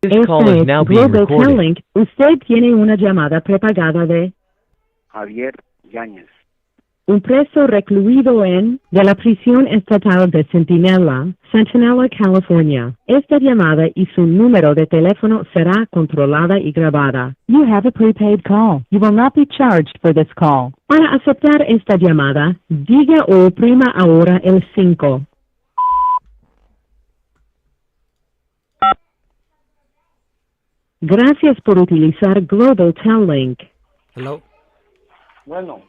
This call is now being recorded. Link. Usted tiene una llamada prepagada de Javier Yáñez. un preso recluido de la prisión estatal de Centinela, California. Esta llamada y su número de teléfono será controlada y grabada. You have a prepaid call. You will not be charged for this call. Para aceptar esta llamada, diga o oprima ahora el 5. Gracias por utilizar Global Tel Link. Hello. Bueno.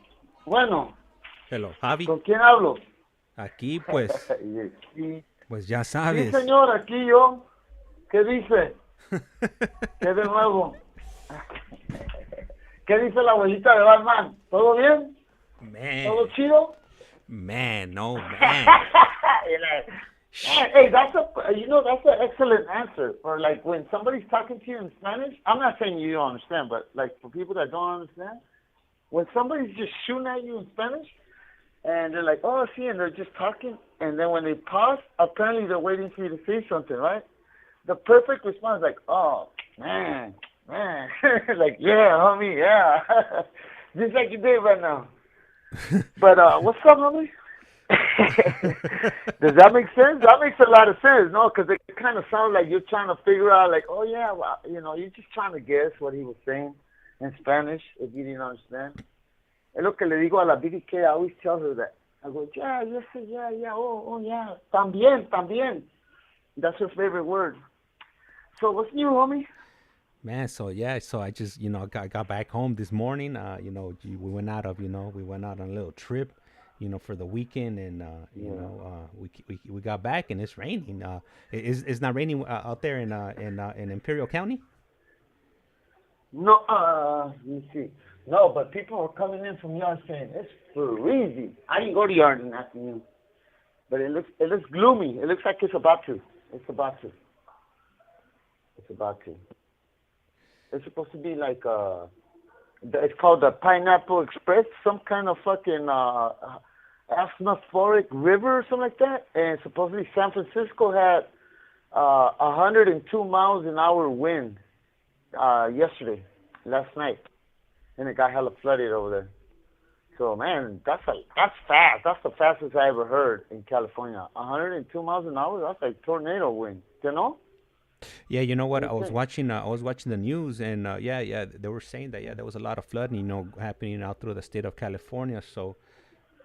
Hello, Javi. ¿Con quién hablo? Aquí, pues, Sí, pues ya sabes. señor, aquí yo. ¿Qué dice? ¿Qué de nuevo? ¿Qué dice la abuelita de Batman? ¿Todo bien? Man. ¿Todo chido? Man, no, man. Hey, that's an excellent answer. For like when somebody's talking to you in Spanish, I'm not saying you don't understand, but like for people that don't understand, when somebody's just shooting at you in Spanish, and they're like, oh, see, and they're just talking, and then when they pause, apparently they're waiting for you to say something, right? The perfect response is like, oh, man, like, yeah, homie, yeah. Just like you did right now. But what's up, homie? Does that make sense? That makes a lot of sense, no? Because it kind of sounds like you're trying to figure out, like, oh, yeah, well, you're just trying to guess what he was saying in Spanish if you didn't understand. Es lo que le digo a la Biddy K. I always tell her that. I go, yeah, oh, yeah. También. That's her favorite word. So what's new, homie? Man, so I just, got back home this morning. We went out on a little trip, for the weekend, and we got back and it's raining. It's not raining out there in Imperial County. No, let me see. No, but people are coming in from yard saying it's freezing. I didn't go to yard in the afternoon, but it looks gloomy. It looks like it's about to. It's supposed to be like it's called the Pineapple Express, some kind of fucking atmospheric river or something like that. And supposedly San Francisco had 102 miles an hour wind last night, and it got hella flooded over there. So man, that's fast. That's the fastest I ever heard in California. 102 miles an hour. That's like tornado wind. You know? Yeah, you know what? I was watching the news, and they were saying that there was a lot of flooding, happening out through the state of California. So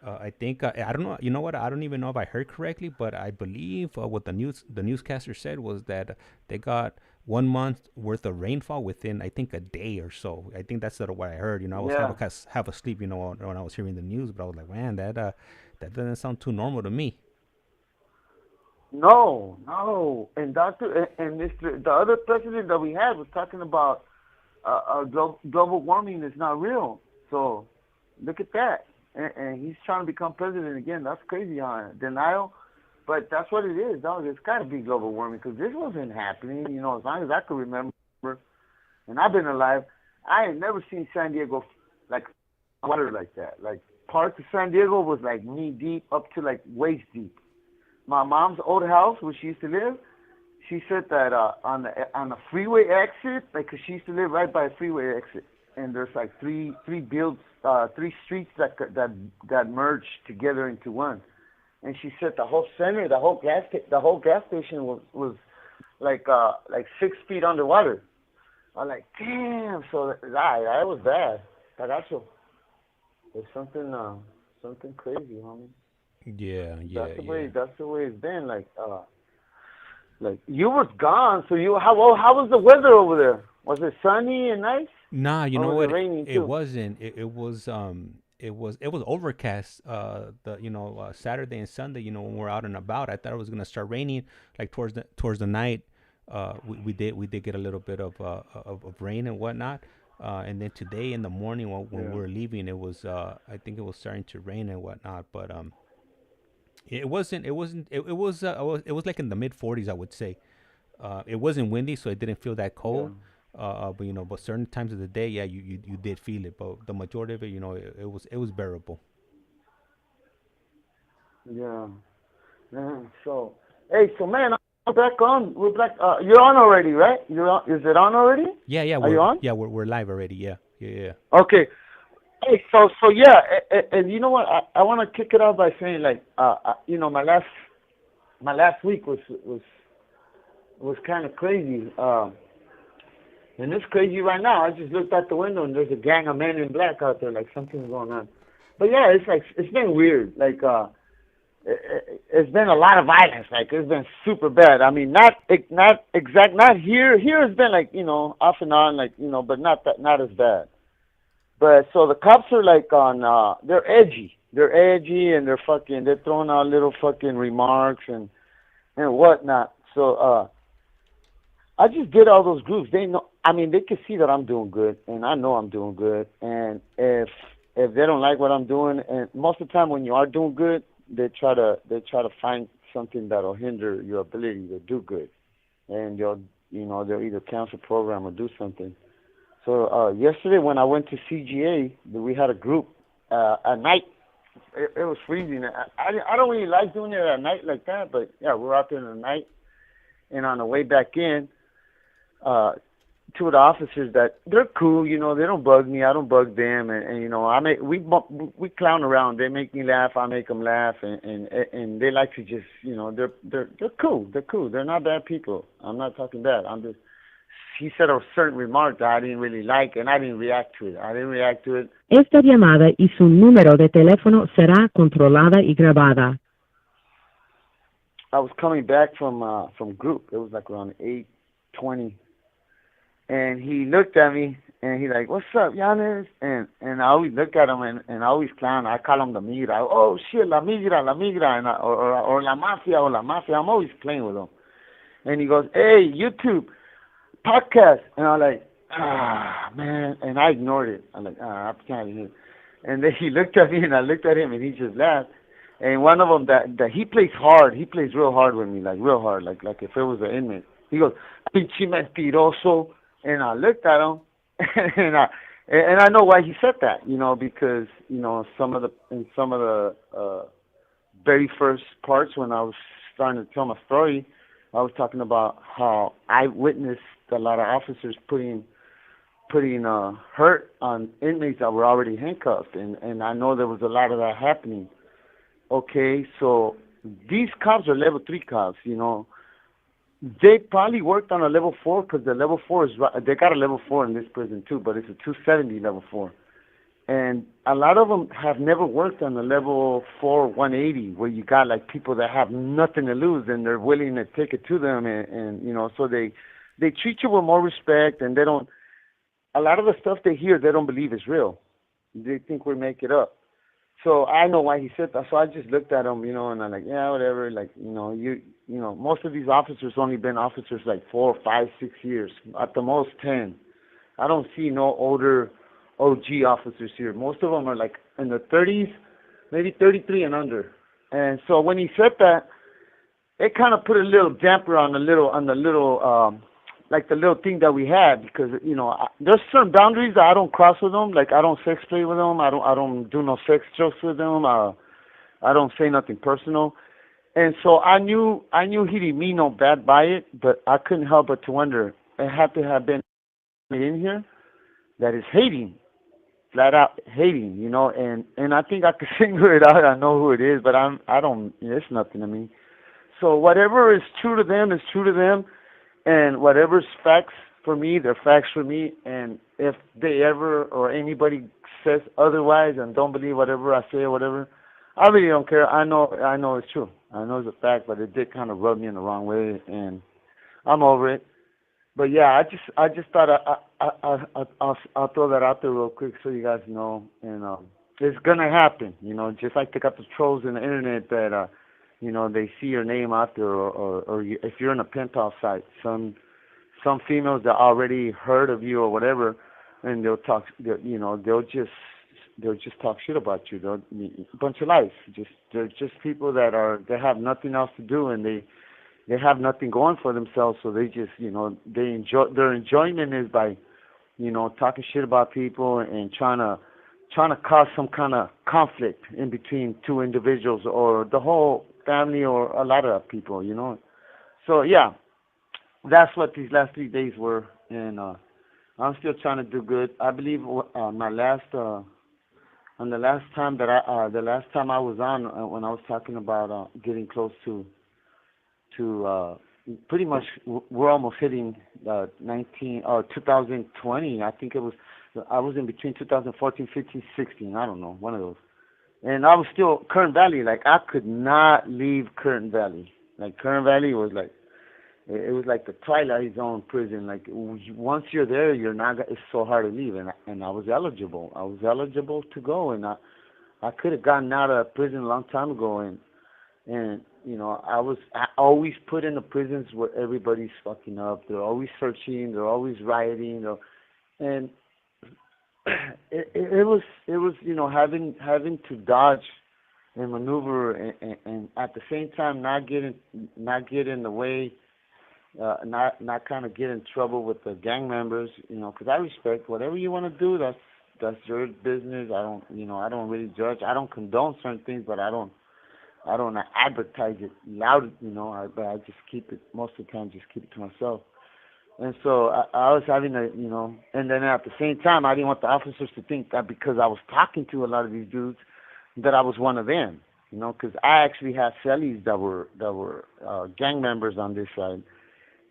I think I don't know. You know what? I don't even know if I heard correctly, but I believe what the newscaster said was that they got 1 month worth of rainfall within, I think, a day or so. I think that's sort of what I heard. I was half asleep, when I was hearing the news, but I was like, man, that doesn't sound too normal to me. No, and the other president that we had was talking about global warming is not real. So look at that, and he's trying to become president again. That's crazy, denial, but that's what it is. Dog. It's got to be global warming because this wasn't happening. As long as I can remember, and I've been alive, I ain't never seen San Diego like water like that. Like parts of San Diego was like knee deep up to like waist deep. My mom's old house where she used to live, she said that on the freeway exit, like 'cause she used to live right by a freeway exit, and there's like three streets that merged together into one, and she said the whole center, the whole gas station was like 6 feet underwater. I'm like, damn, so that was bad. Cagazo. There's something crazy, homie. Yeah. That's the way it's been. Like you was gone, so how was the weather over there? Was it sunny and nice? Nah, you know what? It wasn't. It was overcast. Saturday and Sunday. When we're out and about, I thought it was gonna start raining. Like towards the night, we did get a little bit of rain and whatnot. And then today in the morning when we were leaving, it was I think it was starting to rain and whatnot. But it was like in the mid 40s, I would say. It wasn't windy, so it didn't feel that cold. But certain times of the day, you did feel it. But the majority of it, it was bearable. Yeah. So man, We're back on. We're back. You're on already, right? You're on. Is it on already? Yeah, yeah. Are you on? Yeah, we're live already. Yeah, yeah, yeah. Okay. Hey, so yeah, and you know what? I want to kick it off by saying like, you know, my last week was kind of crazy. And it's crazy right now. I just looked out the window and there's a gang of men in black out there. Like something's going on. But yeah, it's been weird. Like it's been a lot of violence. Like it's been super bad. I mean, not here. Here it's been like, you know, off and on, like, you know, but not as bad. But so the cops are like on. They're edgy. They're edgy and they're throwing out little fucking remarks and whatnot. So I just did all those groups. They know. I mean, they can see that I'm doing good, and I know I'm doing good. And if they don't like what I'm doing, and most of the time when you are doing good, they try to find something that'll hinder your ability to do good, and they'll either cancel the program or do something. So yesterday when I went to CGA, we had a group at night. It was freezing. I don't really like doing it at night like that, but yeah, we're out there in the night, and on the way back in. Two of the officers that they're cool, you know, they don't bug me, I don't bug them, and you know, we clown around. They make me laugh, I make them laugh, and they like to just, you know, they're cool, they're not bad people. I'm not talking bad. He said a certain remark that I didn't really like, and I didn't react to it. Esta llamada y su número de teléfono será controlada y grabada. I was coming back from group. It was like around 8:20. And he looked at me, and he's like, "What's up, YANEZ?" And I always look at him, and I always clown. I call him the migra. Oh, shit, la migra, and or la mafia, or la mafia. I'm always playing with him. And he goes, "Hey, YouTube, podcast." And I'm like, man. And I ignored it. I'm like, I'm kind of here. And then he looked at me, and I looked at him, and he just laughed. And one of them that he plays hard. He plays real hard with me, like real hard, like if it was an inmate. He goes, "Pinche mentiroso." And I looked at him, and I know why he said that, you know, because, you know, some of the very first parts when I was starting to tell my story, I was talking about how I witnessed a lot of officers putting hurt on inmates that were already handcuffed, and I know there was a lot of that happening. Okay, so these cops are level 3 cops, you know. They probably worked on a level 4 because the level 4 is they got a level 4 in this prison too, but it's a 270 level 4, and a lot of them have never worked on the level 4 180 where you got like people that have nothing to lose and they're willing to take it to them, and you know, so they treat you with more respect, and they don't. A lot of the stuff they hear, they don't believe is real. They think we make it up. So I know why he said that. So I just looked at him, you know, and I'm like, yeah, whatever. Like, you know, most of these officers only been officers like 4, 5, 6 years, at the most 10. I don't see no older OG officers here. Most of them are like in the 30s, maybe 33 and under. And so when he said that, it kind of put a little damper on the little like the little thing that we had, because, you know, there's certain boundaries that I don't cross with them. Like, I don't sex play with them. I don't do no sex jokes with them. I don't say nothing personal. And so I knew he didn't mean no bad by it, but I couldn't help but to wonder, it had to have been in here that is hating, flat out hating, you know, and I think I could single it out. I know who it is, but I don't, it's nothing to me. So whatever is true to them is true to them. And whatever's facts for me, they're facts for me. And if they ever or anybody says otherwise and don't believe whatever I say or whatever, I really don't care. I know it's true. I know it's a fact, but it did kind of rub me in the wrong way, and I'm over it. But yeah, I just thought I'll throw that out there real quick so you guys know. And it's gonna happen, you know. Just like they got the trolls in the internet that you know, they see your name out there, or if you're in a penthouse site, some females that already heard of you or whatever, and they'll just talk shit about you. They'll a bunch of lies. They're just people they have nothing else to do, and they have nothing going for themselves. So they just, you know, their enjoyment is by, you know, talking shit about people and trying to cause some kind of conflict in between two individuals or the whole family or a lot of people, you know. So yeah, that's what these last 3 days were, and I'm still trying to do good. I believe my last on the last time that the last time I was on when I was talking about getting close to pretty much we're almost hitting 2020. I think it was I was in between 2014, 15, 16. I don't know, one of those. And I was still Kern Valley. Like I could not leave Kern Valley. Like Kern Valley was like it was like the Twilight Zone prison. Like once you're there, you're not. It's so hard to leave. And I was eligible. I was eligible to go, and I could have gotten out of prison a long time ago. And you know I always put in the prisons where everybody's fucking up. They're always searching. They're always rioting. And it was you know having to dodge and maneuver and at the same time not get in the way. Not kind of get in trouble with the gang members, you know, because I respect whatever you want to do. That's your business. I don't really judge. I don't condone certain things, but I don't advertise it loud, you know. But I just keep it most of the time. Just keep it to myself. And so I was having a, you know, and then at the same time, I didn't want the officers to think that because I was talking to a lot of these dudes that I was one of them, you know, because I actually had cellies that were gang members on this side.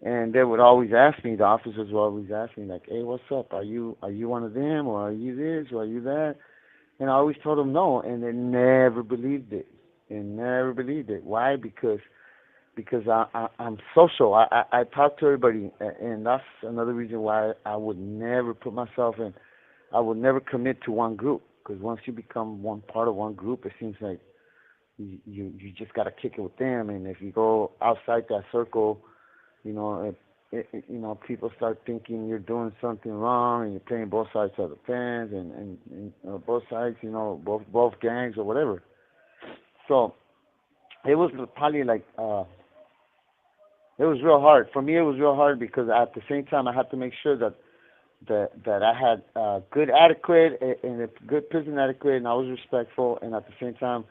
And they would always ask me, the officers would always ask me, like, hey, what's up? Are you one of them, or are you this, or are you that? And I always told them no, and they never believed it. They never believed it. Why? Because I'm social. I talk to everybody, and that's another reason why I would never put myself in. I would never commit to one group, because once you become one part of one group, it seems like you just got to kick it with them. And if you go outside that circle, you know, you know, people start thinking you're doing something wrong, and you're playing both sides of the fence, and both sides, you know, both gangs or whatever. So it was probably like it was real hard for me. It was real hard because at the same time I had to make sure that I had good adequate and a good prison adequate, and I was respectful, and at the same time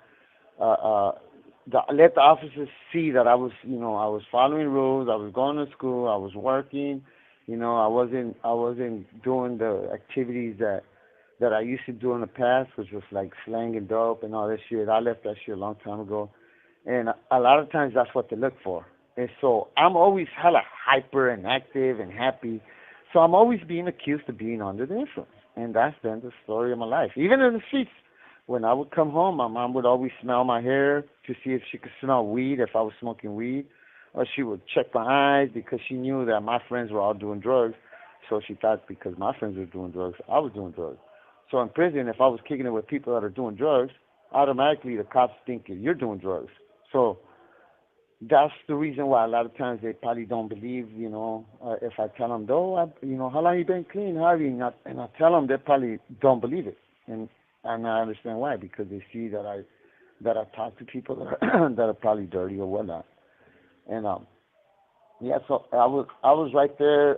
let the officers see that I was, you know, I was following rules. I was going to school. I was working. You know, I wasn't doing the activities that I used to do in the past, which was like slanging dope and all that shit. I left that shit a long time ago, and a lot of times that's what they look for. And so I'm always hella hyper and active and happy. So I'm always being accused of being under the influence, and that's been the story of my life. Even in the streets. When I would come home, my mom would always smell my hair to see if she could smell weed, if I was smoking weed. Or she would check my eyes because she knew that my friends were all doing drugs. So she thought because my friends were doing drugs, I was doing drugs. So in prison, if I was kicking it with people that are doing drugs, automatically the cops think you're doing drugs. So that's the reason why a lot of times they probably don't believe, you know, if I tell them, though, you know, how long you been clean, Harvey? And I tell them, they probably don't believe it. And I understand why, because they see that I talk to people that are probably dirty or whatnot. And yeah, so I was right there.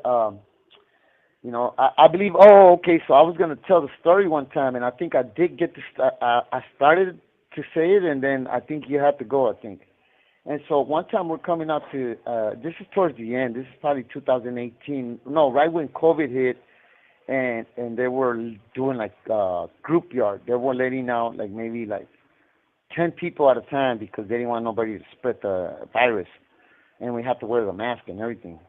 You know, I believe. Oh, okay. So I was gonna tell the story one time, and I think I did get to. I started to say it, and then I think you had to go. I think. And so one time we're coming out to. This is towards the end. This is probably 2018. No, right when COVID hit. And they were doing like group yard. They were letting out like maybe like 10 people at a time because they didn't want nobody to spread the virus, and we had to wear the mask and everything.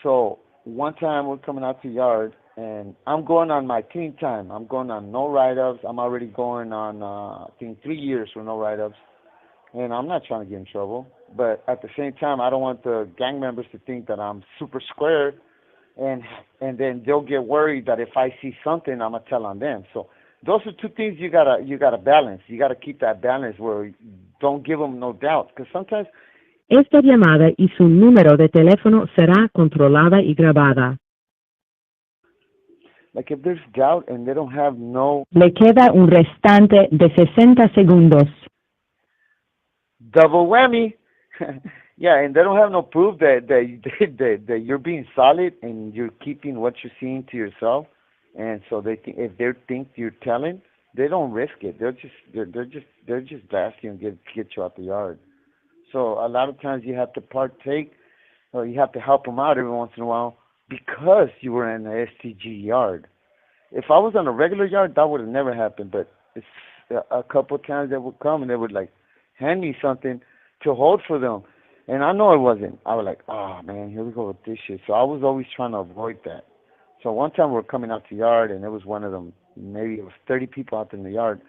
So one time we're coming out to yard, and I'm going on my clean time. I'm going on no write-ups. I'm already going on I think 3 years for no write-ups, and I'm not trying to get in trouble. But at the same time, I don't want the gang members to think that I'm super square. And then they'll get worried that if I see something, I'm gonna tell on them. So those are two things you gotta balance. You gotta keep that balance where don't give them no doubt, because sometimes. Esta llamada y su número de teléfono será controlada y grabada. Like if there's doubt and they don't have no. Le queda un restante de 60 segundos. Double whammy. Yeah, and they don't have no proof that you're being solid and you're keeping what you're seeing to yourself. And so they think if they think you're telling, they don't risk it. They're just blast you and get you out the yard. So a lot of times you have to partake So you have to help them out every once in a while because you were in the STG yard. If I was on a regular yard, that would have never happened. But it's a couple of times they would come and they would like hand me something to hold for them, and I know it wasn't. I was like, oh man, here we go with this shit. So I was always trying to avoid that. So one time we were coming out to the yard, and it was one of them. Maybe it was 30 people out in the yard,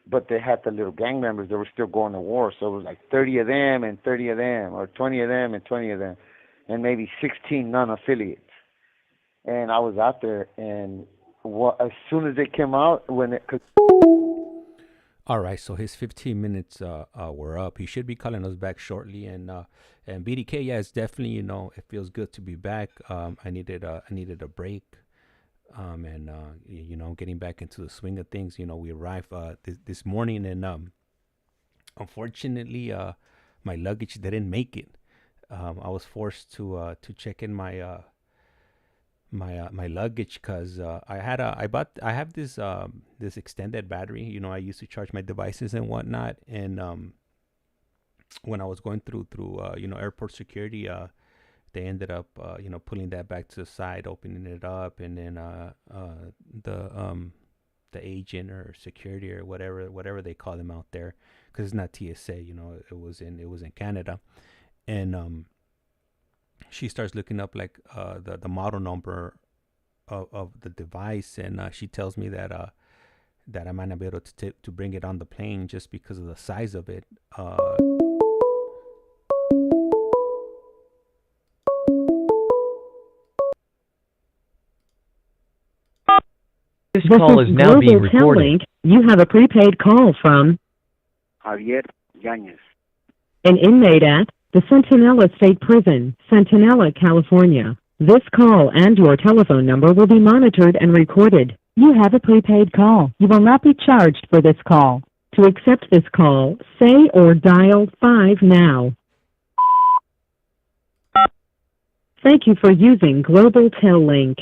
but they had the little gang members that were still going to war. So it was like 30 of them and 30 of them, or 20 of them and 20 of them, and maybe 16 non-affiliates. And I was out there, and as soon as they came out, All right, so his 15 minutes were up. He should be calling us back shortly. And Biddy K, yeah, it's definitely, it feels good to be back. I needed a break. And getting back into the swing of things. We arrived this morning, and unfortunately, my luggage didn't make it. I was forced to check in my my luggage because I have this extended battery. I used to charge my devices and whatnot, and when I was going through airport security, they ended up pulling that back to the side, opening it up, and then the agent or security or whatever they call them out there, because it's not TSA, it was in Canada, and she starts looking up like the model number of the device, and she tells me that I might not be able to bring it on the plane just because of the size of it. This call is now being recorded. Link. You have a prepaid call from Javier YANEZ. an inmate at the Centinela State Prison, Centinela, California. This call and your telephone number will be monitored and recorded. You have a prepaid call. You will not be charged for this call. To accept this call, say or dial 5 now. Thank you for using Global Tel Link.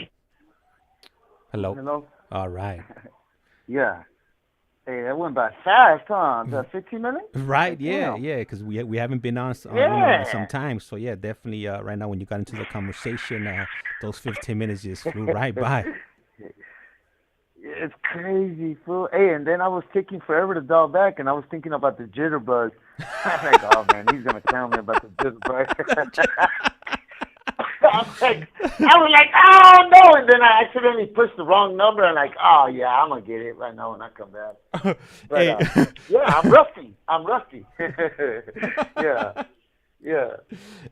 Hello. Hello? All right. Yeah. Hey, that went by fast, huh? The 15 minutes? Right, Like, yeah, damn. because we haven't been on Yeah. some time. So yeah, definitely right now when you got into the conversation, those 15 minutes just flew right by. It's crazy, fool. Hey, and then I was taking forever to dial back, and I was thinking about the jitterbug. I was like, oh man, he's gonna tell me about the jitterbug. I was like, oh no, and then I accidentally pushed the wrong number, and like, oh yeah, I'm gonna get it right now when I come back. But Hey. yeah, I'm rusty. Yeah.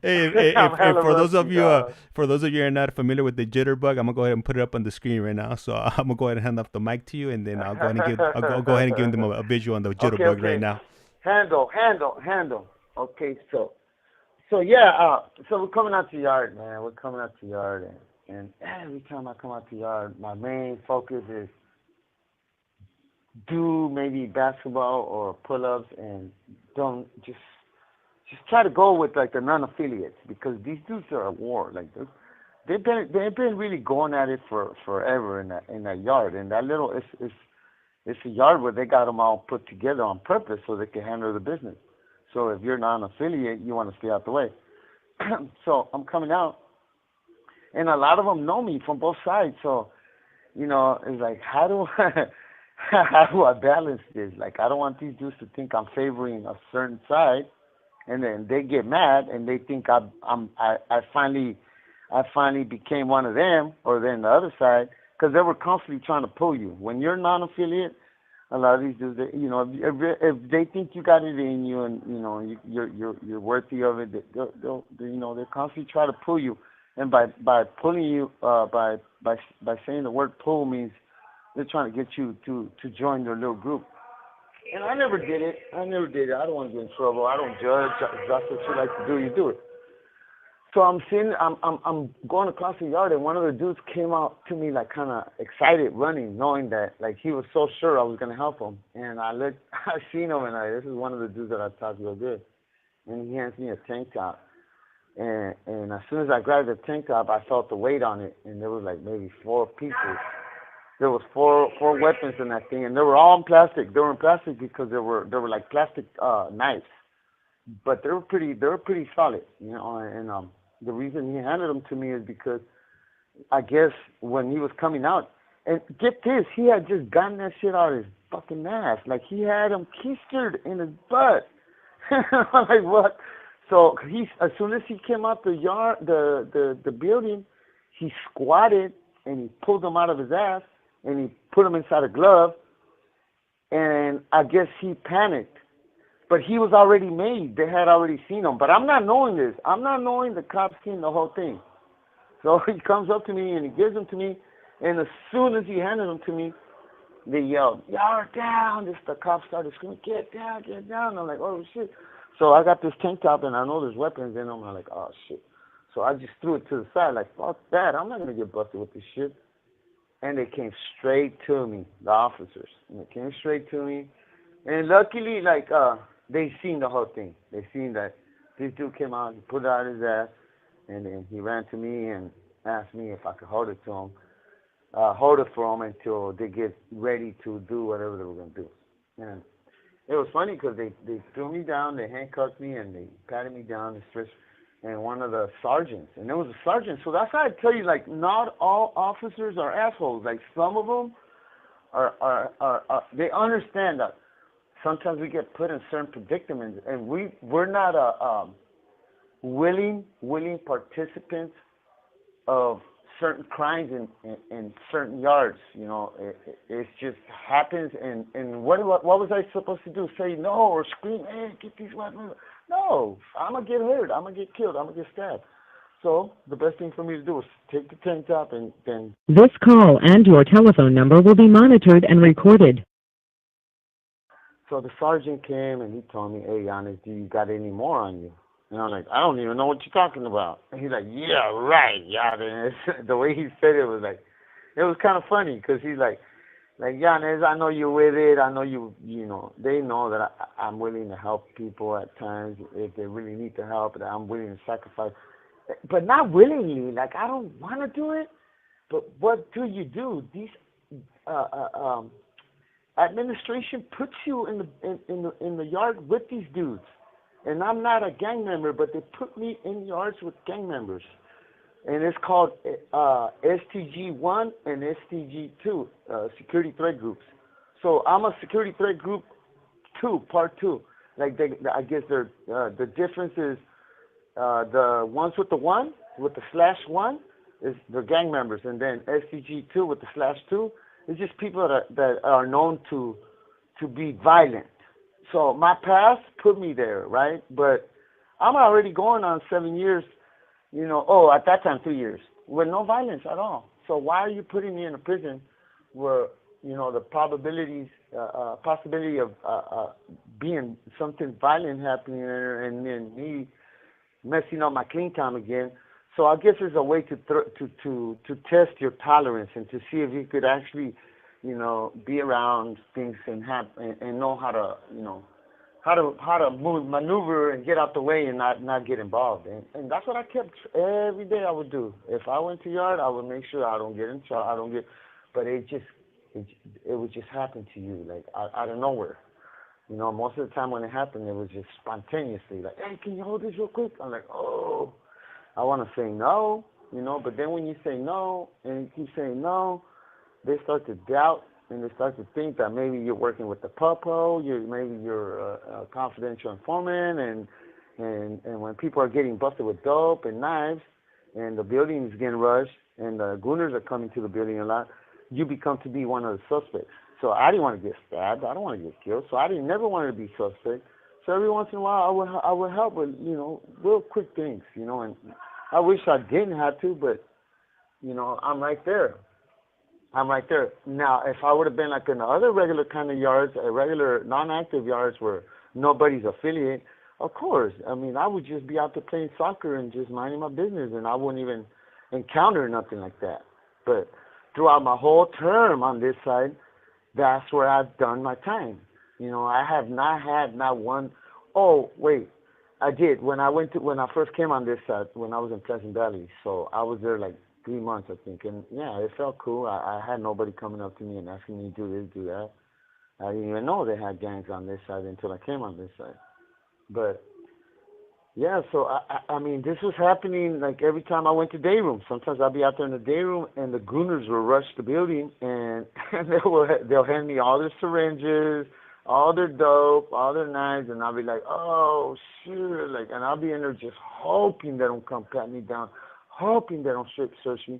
Hey, I'm hella for those of rusty, you dog. for those of you who are not familiar with the jitterbug, I'm gonna go ahead and put it up on the screen right now. So I'm gonna go ahead and hand off the mic to you, and then I'll go ahead and give them a visual on the jitterbug right now. Handle. Okay, so yeah, so we're coming out to the yard, man. We're coming out to the yard, and every time I come out to the yard, my main focus is do maybe basketball or pull-ups, and don't just try to go with like the non-affiliates, because these dudes are at war. Like they've been really going at it for forever in that yard, and that little it's a yard where they got them all put together on purpose so they can handle the business. So if you're non-affiliate, you want to stay out the way. So I'm coming out, and a lot of them know me from both sides. So, it's like, how do I balance this? Like, I don't want these dudes to think I'm favoring a certain side, and then they get mad and they think I finally became one of them, or then the other side, because they were constantly trying to pull you. When you're non-affiliate, a lot of these dudes, if they think you got it in you, and you're worthy of it, they'll constantly try to pull you, and by pulling you, by saying the word pull means they're trying to get you to join their little group. And I never did it. I don't want to get in trouble. I don't judge. If that's what you like to do, you do it. So I'm going across the yard, and one of the dudes came out to me like kind of excited, running, knowing that like he was so sure I was gonna help him. And I seen him, and this is one of the dudes that I talked real good. And he hands me a tank top, and as soon as I grabbed the tank top, I felt the weight on it, and there was like maybe 4 pieces. There was four weapons in that thing, and they were all in plastic. They were in plastic because they were like plastic knives, but they were pretty solid, and the reason he handed them to me is because I guess when he was coming out, and get this, he had just gotten that shit out of his fucking ass. Like, he had him keistered in his butt. I'm like, what? So as soon as he came out the building, he squatted and he pulled them out of his ass and he put them inside a glove. And I guess he panicked. But he was already made. They had already seen him. But I'm not knowing this. I'm not knowing the cops seen the whole thing. So he comes up to me and he gives them to me. And as soon as he handed them to me, they yelled, "Y'all down!" The cops started screaming, "Get down, get down!" I'm like, "Oh shit!" So I got this tank top and I know there's weapons in them. I'm like, "Oh shit!" So I just threw it to the side, like, "Fuck that! I'm not gonna get busted with this shit." And they came straight to me, the officers. And they came straight to me. And luckily, like, they seen the whole thing. They seen that this dude came out, he put it out his ass, and then he ran to me and asked me if I could hold it for him until they get ready to do whatever they were going to do. And it was funny because they threw me down, they handcuffed me, and they patted me down, and one of the sergeants, and there was a sergeant. So that's how I tell you, like, not all officers are assholes. Like, some of them are they understand that sometimes we get put in certain predicaments, and we're not willing participants of certain crimes in certain yards. You know, it just happens. And what was I supposed to do? Say no or scream, "Hey, get these weapons"? No, I'm gonna get hurt. I'm gonna get killed. I'm gonna get stabbed. So the best thing for me to do is take the tank top and then. This call and your telephone number will be monitored and recorded. So the sergeant came and he told me, "Hey, YANEZ, do you got any more on you?" And I'm like, "I don't even know what you're talking about." And he's like, "Yeah, right, YANEZ." The way he said it was like, it was kind of funny because he's like, "YANEZ, I know you're with it. I know you know, they know that I'm willing to help people at times if they really need the help, that I'm willing to sacrifice. But not willingly. Like, I don't want to do it. But what do you do? These administration puts you in the yard with these dudes. And I'm not a gang member, but they put me in yards with gang members. And it's called STG-1 and STG-2, security threat groups. So I'm a security threat group 2, part 2. Like, I guess the difference is the ones with the /1, is the gang members. And then STG-2 with the /2 is just people that are known to be violent. So my past put me there, right? But I'm already going on 7 years, you know, at that time 3 years, with no violence at all. So why are you putting me in a prison where, you know, the possibility of being something violent happening there and then me messing up my clean time again? So I guess it's a way to test your tolerance and to see if you could actually, you know, be around things and know how to, you know, how to maneuver and get out the way and not get involved. And that's what I kept every day I would do. If I went to yard, I would make sure I don't get in trouble. But it would just happen to you, like out of nowhere. You know, most of the time when it happened, it was just spontaneously, like, "Hey, can you hold this real quick?" I'm like, "Oh." I want to say no, you know, but then when you say no and you keep saying no, they start to doubt and they start to think that maybe you're working with the popo, maybe you're a confidential informant, and when people are getting busted with dope and knives and the building is getting rushed and the gooners are coming to the building a lot, you become to be one of the suspects. So I didn't want to get stabbed. I don't want to get killed. So I never wanted to be suspect. So every once in a while, I would help with, you know, real quick things, you know, and I wish I didn't have to, but, you know, I'm right there. Now, if I would have been like in the other regular kind of yards, regular non-active yards where nobody's affiliate, of course. I mean, I would just be out there playing soccer and just minding my business, and I wouldn't even encounter nothing like that. But throughout my whole term on this side, that's where I've done my time. You know, I have not had not one. Oh, wait, I did. When I first came on this side, when I was in Pleasant Valley, so I was there like 3 months, I think. And, yeah, it felt cool. I had nobody coming up to me and asking me to do this, do that. I didn't even know they had gangs on this side until I came on this side. But Yeah, so I mean, this was happening like every time I went to day room. Sometimes I'd be out there in the day room, and the gooners will rush the building, and, and they'll hand me all their syringes, all their dope, all their knives, and I'll be like, oh shit, like, and I'll be in there just hoping they don't come pat me down, hoping they don't strip search me,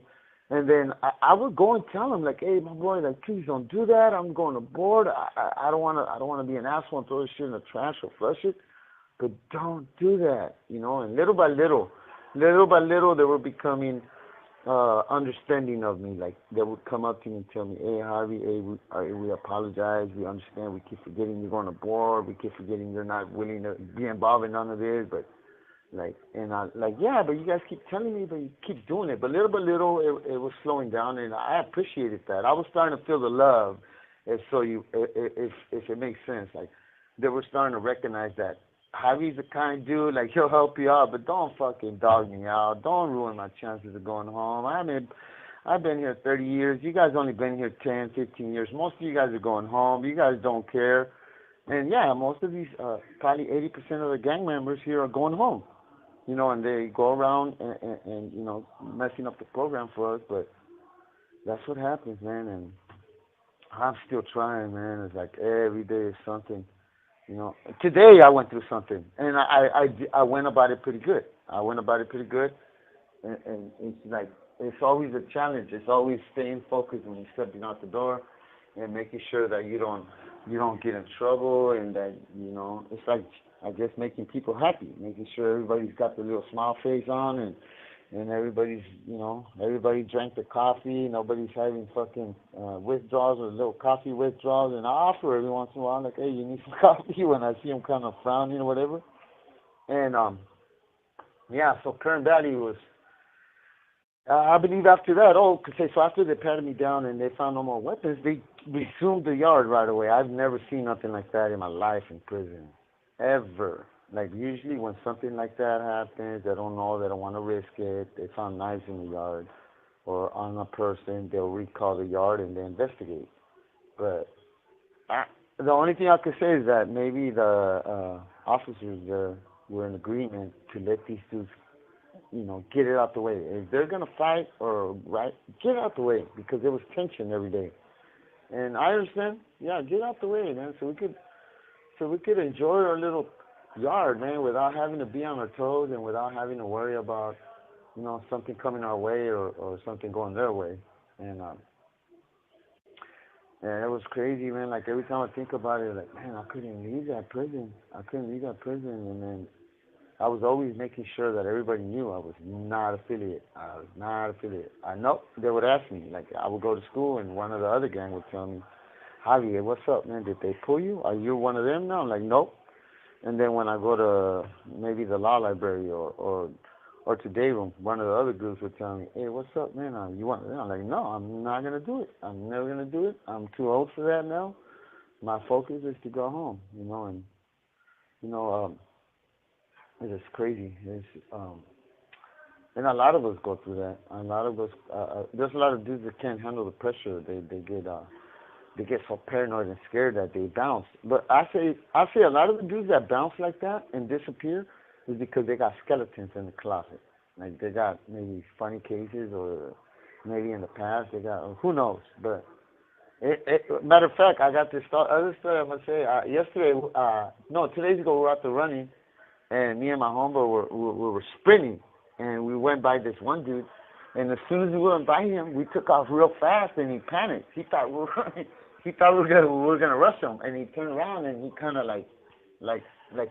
and then I would go and tell them like, hey, my boy, like, please don't do that. I'm going aboard. I don't want to be an asshole and throw this shit in the trash or flush it. But don't do that, you know. And little by little, they were becoming understanding of me. Like, they would come up to me and tell me, hey, Harvey, hey, we apologize. We understand. We keep forgetting you're going aboard. We keep forgetting you're not willing to be involved in none of this. But, like, and I, like, yeah, but you guys keep telling me, but you keep doing it. But little by little, it was slowing down, and I appreciated that. I was starting to feel the love, if it makes sense. Like, they were starting to recognize that Javi's the kind dude, like, he'll help you out, but don't fucking dog me out. Don't ruin my chances of going home. I mean, I've been here 30 years. You guys only been here 10, 15 years. Most of you guys are going home. You guys don't care. And, yeah, most of these, probably 80% of the gang members here are going home. You know, and they go around and, you know, messing up the program for us. But that's what happens, man. And I'm still trying, man. It's like every day is something. You know, today I went through something, and I went about it pretty good. And it's like, it's always a challenge. It's always staying focused when you're stepping out the door, and making sure that you don't get in trouble, and that, you know, it's like, I guess, making people happy, making sure everybody's got their little smile face on, and everybody's, you know, everybody drank their coffee, nobody's having fucking withdrawals or little coffee withdrawals, and I offer every once in a while, like, hey, you need some coffee, when I see them kind of frowning or whatever. And, yeah, so Kern Valley was, I believe after that, so after they patted me down and they found no more weapons, they resumed the yard right away. I've never seen nothing like that in my life in prison, ever. Like, usually when something like that happens, they don't know, they don't want to risk it, they found knives in the yard or on a person, they'll recall the yard and they investigate. But the only thing I could say is that maybe the officers there were in agreement to let these dudes, you know, get it out the way. If they're going to fight get it out the way, because there was tension every day. And I understand, yeah, get out the way, man, so we could enjoy our little yard, man, without having to be on our toes and without having to worry about, you know, something coming our way or something going their way. And it was crazy, man. Like, every time I think about it, like, man, I couldn't leave that prison. And then I was always making sure that everybody knew I was not affiliate. I know they would ask me, like, I would go to school and one of the other gang would tell me, Javier, what's up, man? Did they pull you? Are you one of them now? I'm like, nope. And then when I go to maybe the law library or to day room, one of the other groups would tell me, hey, what's up, man? You want? I'm like, no, I'm not gonna do it. I'm never gonna do it. I'm too old for that now. My focus is to go home, you know. And you know, it's just crazy. And a lot of us go through that. A lot of us, there's a lot of dudes that can't handle the pressure. They get so paranoid and scared that they bounce. But I say a lot of the dudes that bounce like that and disappear is because they got skeletons in the closet. Like, they got maybe funny cases, or maybe in the past they got, who knows. But matter of fact, I got this other story I'm gonna say. Two days ago we were out there running, and me and my homeboy were sprinting, and we went by this one dude. And as soon as we went by him, we took off real fast, and he panicked. He thought we were gonna rush him, and he turned around and he kind of like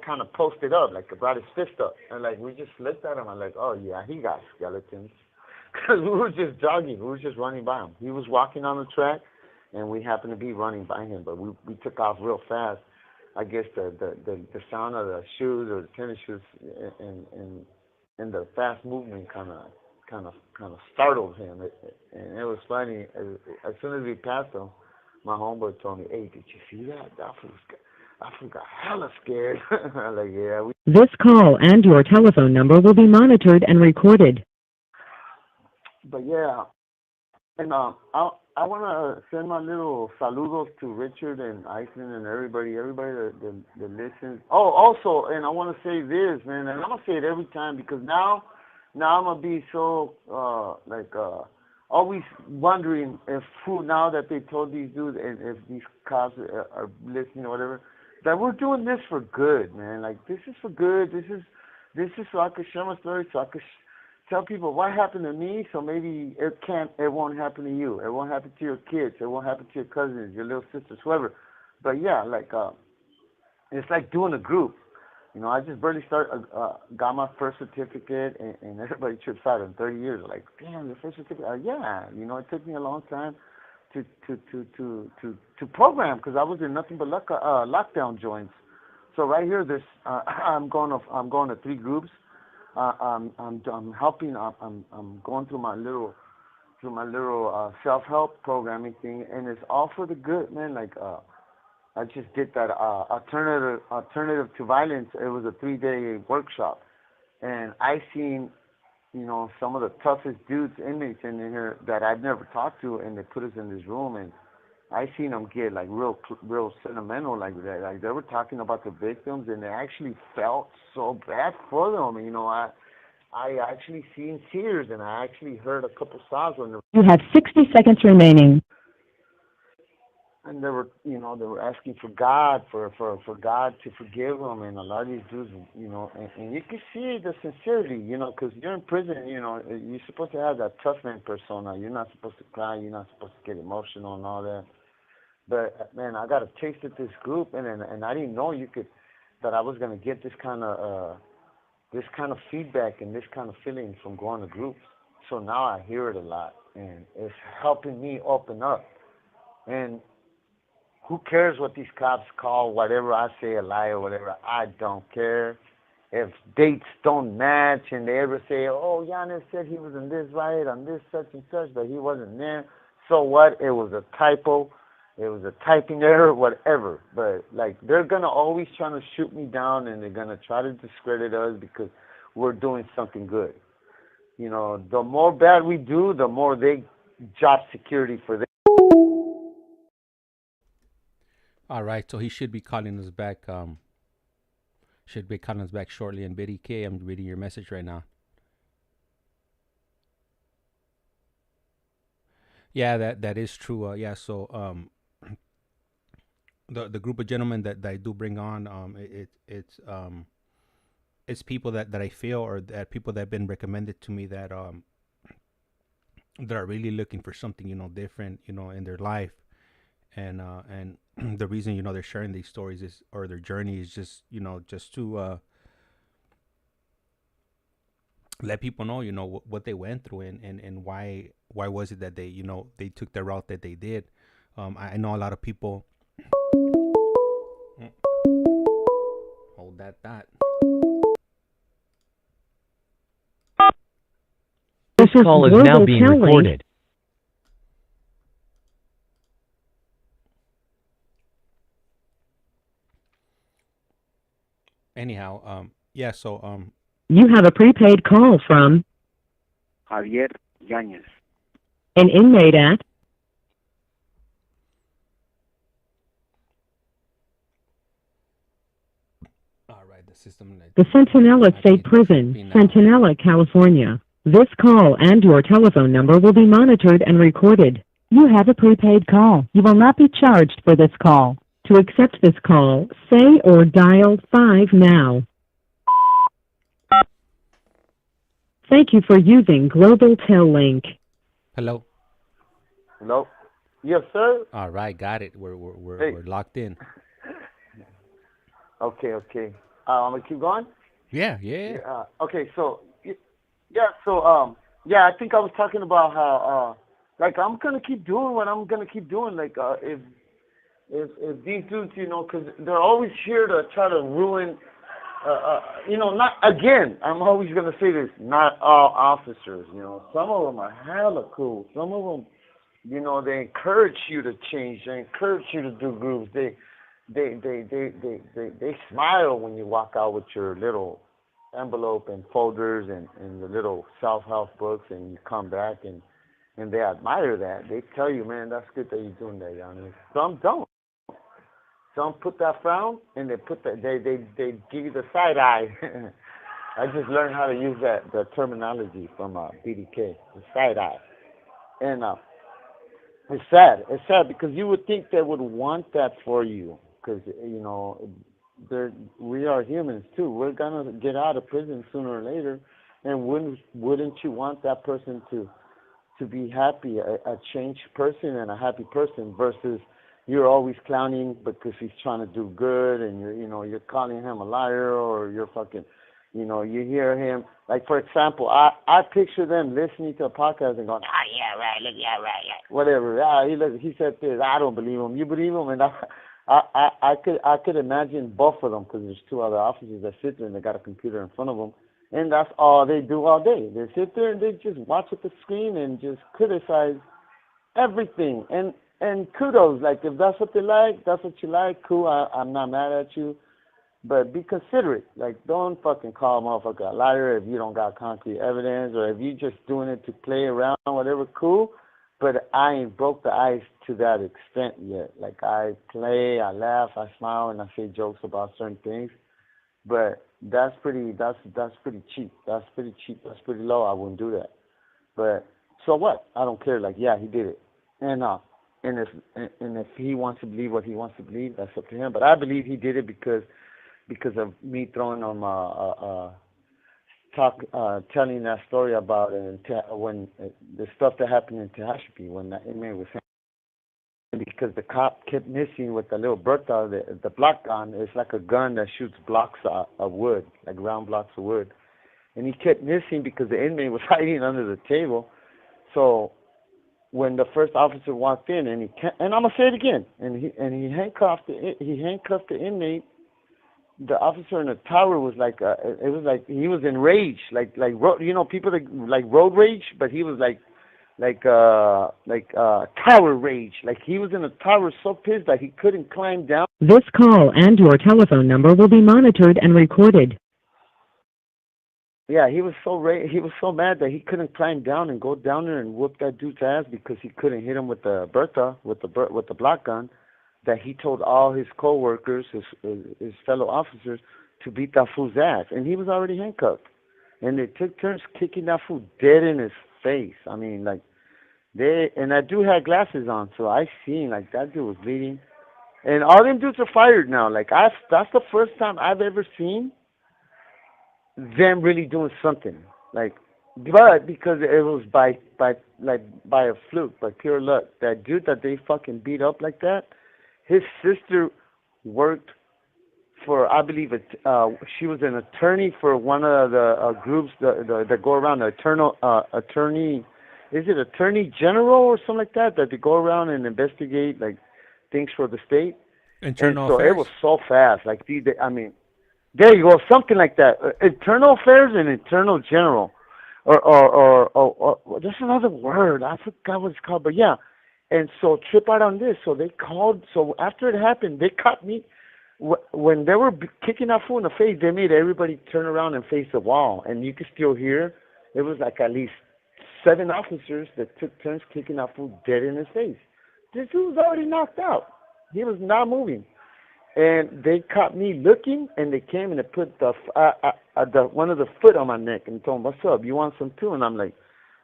kind of posted up, like brought his fist up, and like we just looked at him. I'm like, oh yeah, he got skeletons, because we were just jogging, we were just running by him. He was walking on the track, and we happened to be running by him, but we took off real fast. I guess the sound of the shoes or the tennis shoes and the fast movement kind of startled him, and it was funny. As soon as we passed him, my homeboy told me, hey, did you see that? I got hella scared. I'm like, yeah. This call and your telephone number will be monitored and recorded. But yeah, and I want to send my little saludos to Richard and Iceman and everybody that listens. Oh, also, and I want to say this, man, and I'm gonna say it every time because now I'm gonna be so always wondering if who now that they told these dudes and if these cops are listening or whatever, that we're doing this for good, man. Like this is for good. This is so I could share my story, so I could tell people what happened to me, so maybe it won't happen to you. It won't happen to your kids. It won't happen to your cousins, your little sisters, whoever. But yeah, like it's like doing a group. You know, I just barely got my first certificate, and everybody trips out in 30 years. Like, damn, your first certificate? Yeah, you know, it took me a long time to program because I was in nothing but lockdown joints. So right here, I'm going to 3 groups. I'm helping. I'm going through my little self-help programming thing, and it's all for the good, man. Like I just did that alternative to violence. It was a 3-day workshop, and I seen, you know, some of the toughest dudes, inmates in here that I'd never talked to, and they put us in this room, and I seen them get like real sentimental, like that. Like they were talking about the victims, and they actually felt so bad for them. You know, I actually seen tears, and I actually heard a couple sobs when You have 60 seconds remaining. and they were asking for God for God to forgive them, and a lot of these dudes, you know, and you can see the sincerity, you know, because you're in prison, you know, you're supposed to have that tough man persona. You're not supposed to cry. You're not supposed to get emotional and all that. But man, I got a taste of this group, and I didn't know that I was gonna get this kind of feedback and this kind of feeling from going to groups. So now I hear it a lot, and it's helping me open up. And who cares what these cops call whatever I say a lie or whatever? I don't care. If dates don't match and they ever say, oh, YANEZ said he was in this riot on this such and such, but he wasn't there. So what? It was a typo. It was a typing error, whatever. But, like, they're going to always try to shoot me down, and they're going to try to discredit us because we're doing something good. You know, the more bad we do, the more they job security for them. All right, so he should be calling us back. Shortly. And Biddy K, I'm reading your message right now. Yeah, that is true. Yeah, so the group of gentlemen that I do bring on, it's people that I feel, or that people that have been recommended to me that are really looking for something, you know, different, you know, in their life. And the reason, you know, they're sharing these stories or their journey is just, you know, just to let people know, you know, what they went through and why was it that they, you know, they took the route that they did. I know a lot of people. Hold that. This call is now being recorded. Anyhow, yeah, so You have a prepaid call from Javier Yañez. an inmate at all right, the system. the Centinela State Prison, Centinela, California. This call and your telephone number will be monitored and recorded. You have a prepaid call. You will not be charged for this call. To accept this call, say or dial 5 now. Thank you for using Global Tel Link. Hello. Hello? Yes, sir? All right, got it. We're locked in. Okay. I'm going to keep going? Yeah. Okay, so, I think I was talking about how, like, I'm going to keep doing what I'm going to keep doing. Like, if these dudes, you know, because they're always here to try to ruin, you know, not, again, I'm always going to say this, not all officers, you know. Some of them are hella cool. Some of them, you know, they encourage you to change. They encourage you to do groups. They smile when you walk out with your little envelope and folders and the little self-help books, and you come back and and they admire that. They tell you, man, that's good that you're doing that, Yanez. Some don't. Some put that frown, and they put that they give you the side eye. I just learned how to use the terminology from Biddy K, the side eye, and it's sad. It's sad because you would think they would want that for you, because we are humans too. We're gonna get out of prison sooner or later, and wouldn't you want that person to be happy, a changed person and a happy person, versus you're always clowning because he's trying to do good, and you're calling him a liar, or you're fucking, you hear him, like, for example, I picture them listening to a podcast and going, yeah, right, look, yeah, right, yeah, whatever, he said this, I don't believe him, you believe him, and I could imagine both of them, because there's two other officers that sit there and they got a computer in front of them, and that's all they do all day. They sit there and they just watch at the screen and just criticize everything. And kudos, like, if that's what they like, that's what you like, cool, I'm not mad at you. But be considerate. Like, don't fucking call a motherfucker a liar if you don't got concrete evidence, or if you just doing it to play around, whatever, cool. But I ain't broke the ice to that extent yet. Like, I play, I laugh, I smile, and I say jokes about certain things. But that's pretty cheap. That's pretty cheap. That's pretty low. I wouldn't do that. But so what? I don't care. Like, yeah, he did it. And if he wants to believe what he wants to believe, that's up to him. But I believe he did it because of me throwing him telling that story about when the stuff that happened in Tehachapi when that inmate was saying, because the cop kept missing with the little Bertha, the block gun. It's like a gun that shoots blocks of wood, like round blocks of wood, and he kept missing because the inmate was hiding under the table. So when the first officer walked in, and I'm gonna say it again, and he handcuffed the inmate. The officer in the tower was like, it was like he was enraged, like people that like road rage, but he was like tower rage, like he was in a tower so pissed that he couldn't climb down. This call and your telephone number will be monitored and recorded. Yeah, he was so mad that he couldn't climb down and go down there and whoop that dude's ass because he couldn't hit him with the Bertha, with the block gun, that he told all his co-workers, his fellow officers, to beat that fool's ass. And he was already handcuffed. And they took turns kicking that fool dead in his face. I mean, like, and that dude had glasses on, so I seen, like, that dude was bleeding. And all them dudes are fired now. Like, that's the first time I've ever seen them really doing something. Like, but because it was by a fluke, by pure luck. That dude that they fucking beat up like that, his sister worked for, I believe, she was an attorney for one of the groups that go around, the attorney, is it Attorney General or something like that they go around and investigate, like, things for the state? Internal so affairs? It was so fast. Like, I mean, there you go, something like that. Internal Affairs and Internal General. Or there's another word. I forgot what it's called, but yeah. And so trip out on this. So they called. So after it happened, they caught me. When they were kicking that fool in the face, they made everybody turn around and face the wall. And you could still hear. It was like at least 7 officers that took turns kicking that fool dead in his face. This dude was already knocked out. He was not moving. And they caught me looking, and they came and they put one of the foot on my neck and told him, "What's up? You want some too?" And I'm like,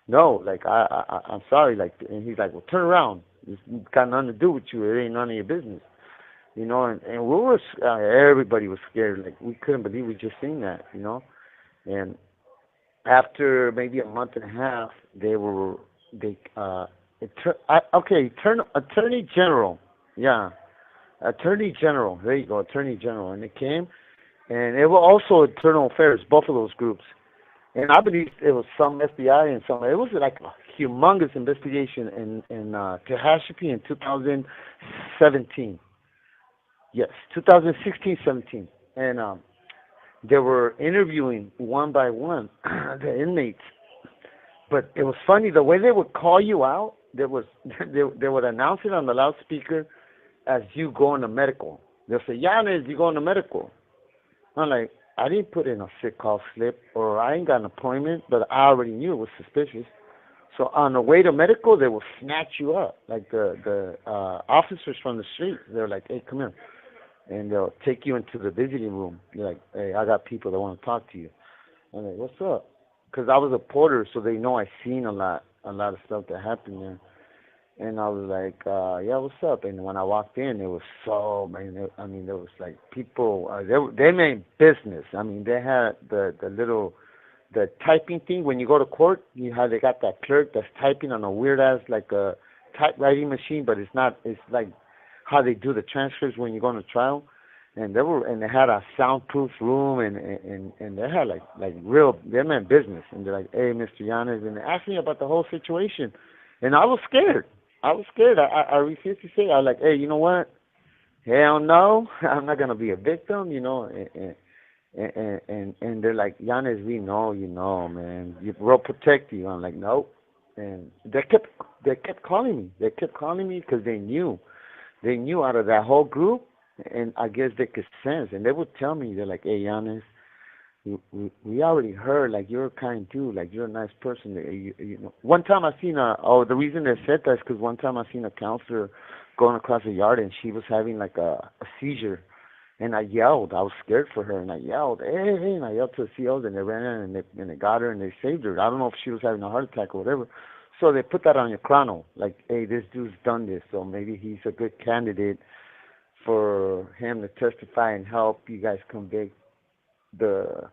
"No, like I'm sorry." Like, and he's like, "Well, turn around. It's got nothing to do with you. It ain't none of your business." You know, and we were everybody was scared. Like, we couldn't believe we just seen that. You know, and after maybe a month and a half, Attorney General, yeah. Attorney General, there you go, Attorney General, and it came, and it was also Internal Affairs, both of those groups, and I believe it was some FBI and some. It was like a humongous investigation in Tehachapi in 2017. Yes, 2016-17, and they were interviewing one by one the inmates, but it was funny the way they would call you out. They would announce it on the loudspeaker as you going to medical. They'll say, "Yanez, you going to medical." I'm like, I didn't put in a sick call slip, or I ain't got an appointment, but I already knew it was suspicious. So on the way to medical, they will snatch you up. Like the officers from the street, they're like, hey, come here. And they'll take you into the visiting room. You're like, hey, I got people that want to talk to you. I'm like, what's up? Because I was a porter, so they know I've seen a lot of stuff that happened there. And I was like, yeah, what's up? And when I walked in, it was so, man, there was like people, they made business. I mean, they had the typing thing. When you go to court, they got that clerk that's typing on a weird-ass, like a typewriting machine, but it's like how they do the transcripts when you go on a trial. And they had a soundproof room, and they had like real, they meant business. And they're like, hey, Mr. YANEZ, and they asked me about the whole situation. And I was scared. I refused to say it. I was like, hey, you know what? Hell no, I'm not gonna be a victim, you know. And they're like, YANEZ, we know, you know, man. We'll protect you. I'm like, nope. And they kept calling me. They kept calling me because they knew out of that whole group, and I guess they could sense. And they would tell me, they're like, hey, YANEZ, we already heard, like, you're a kind dude, like, you're a nice person. You know. One time I seen the reason they said that is because one time I seen a counselor going across the yard, and she was having, like, a seizure. And I yelled. I was scared for her, and I yelled, hey, and I yelled to the COs, and they ran in, and they got her, and they saved her. I don't know if she was having a heart attack or whatever. So they put that on your chrono, like, hey, this dude's done this, so maybe he's a good candidate for him to testify and help you guys convict the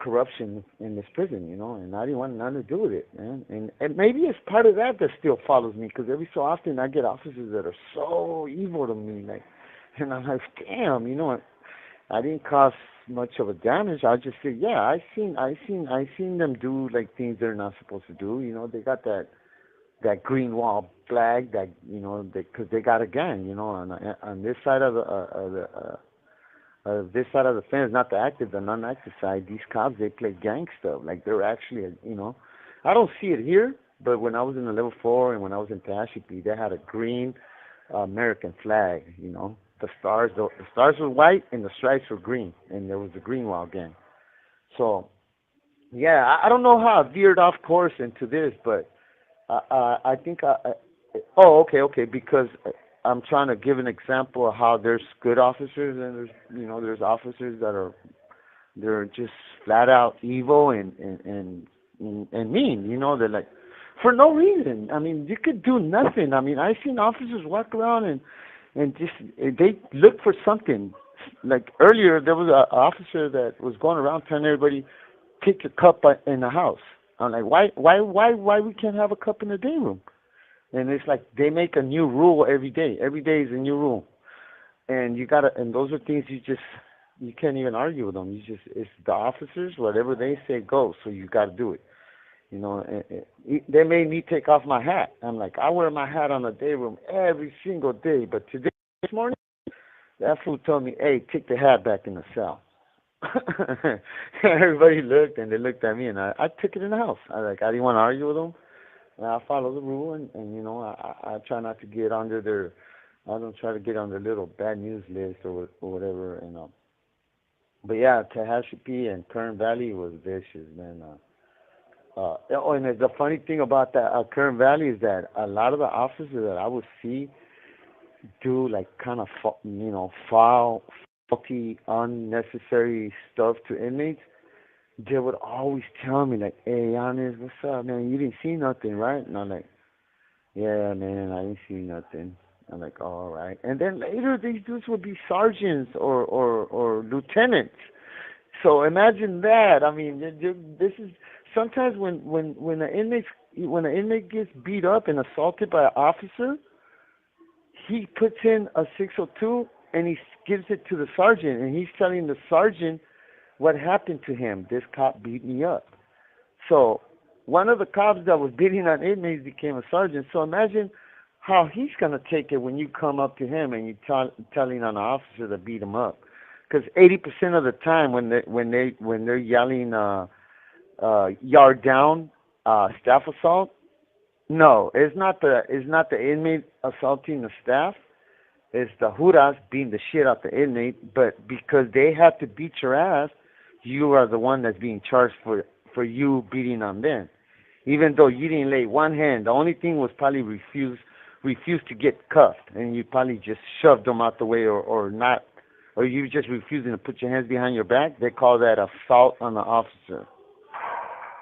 corruption in this prison, you know. And I didn't want nothing to do with it, man. And maybe it's part of that still follows me, because every so often I get officers that are so evil to me, like, and I'm like, damn, you know, I didn't cause much of a damage. I just said, yeah, I seen them do like things they're not supposed to do. You know, they got that green wall flag, that, you know, because they got a gang, you know, on this side of the fence, not the non-active side. These cops, they play gang stuff. Like, they're actually, you know, I don't see it here, but when I was in the level 4 and when I was in Tehachapi, they had a green American flag, you know. The stars were white and the stripes were green, and there was a green wall gang. So, yeah, I don't know how I veered off course into this, but I think okay, because I'm trying to give an example of how there's good officers and there's officers that they're just flat out evil and mean, you know. They're like, for no reason. I mean, you could do nothing. I mean, I've seen officers walk around and just they look for something. Like earlier, there was an officer that was going around telling everybody, pick a cup in the house. I'm like, why we can't have a cup in the day room? And it's like they make a new rule every day. Every day is a new rule, and and those are things you can't even argue with them. It's the officers, whatever they say goes. So you got to do it. You know, they made me take off my hat. I'm like, I wear my hat on the day room every single day, but this morning, that fool told me, hey, take the hat back in the cell. Everybody looked, and they looked at me, and I took it in the house. I didn't want to argue with them. And I follow the rule, and you know, I try not to get under I don't try to get on their little bad news list or whatever, you know. But yeah, Tehachapi and Kern Valley was vicious, man. And the funny thing about that Kern Valley is that a lot of the officers that I would see do like kind of faulty, unnecessary stuff to inmates. They would always tell me like, "Hey, YANEZ, what's up, man? You didn't see nothing, right?" And I'm like, "Yeah, man, I didn't see nothing." I'm like, "All right." And then later, these dudes would be sergeants or lieutenants. So imagine that. I mean, this is sometimes when an inmate gets beat up and assaulted by an officer, he puts in a 602 and he gives it to the sergeant, and he's telling the sergeant what happened to him. This cop beat me up. So one of the cops that was beating on inmates became a sergeant. So imagine how he's gonna take it when you come up to him and you telling on an officer to beat him up. Because 80% of the time when they're yelling yard down, staff assault, no, it's not the inmate assaulting the staff. It's the juras beating the shit out the inmate. But because they have to beat your ass, you are the one that's being charged for you beating on them. even though you didn't lay one hand. The only thing was probably refused to get cuffed, and you probably just shoved them out the way, or not, or you just refusing to put your hands behind your back. They call that assault on the officer.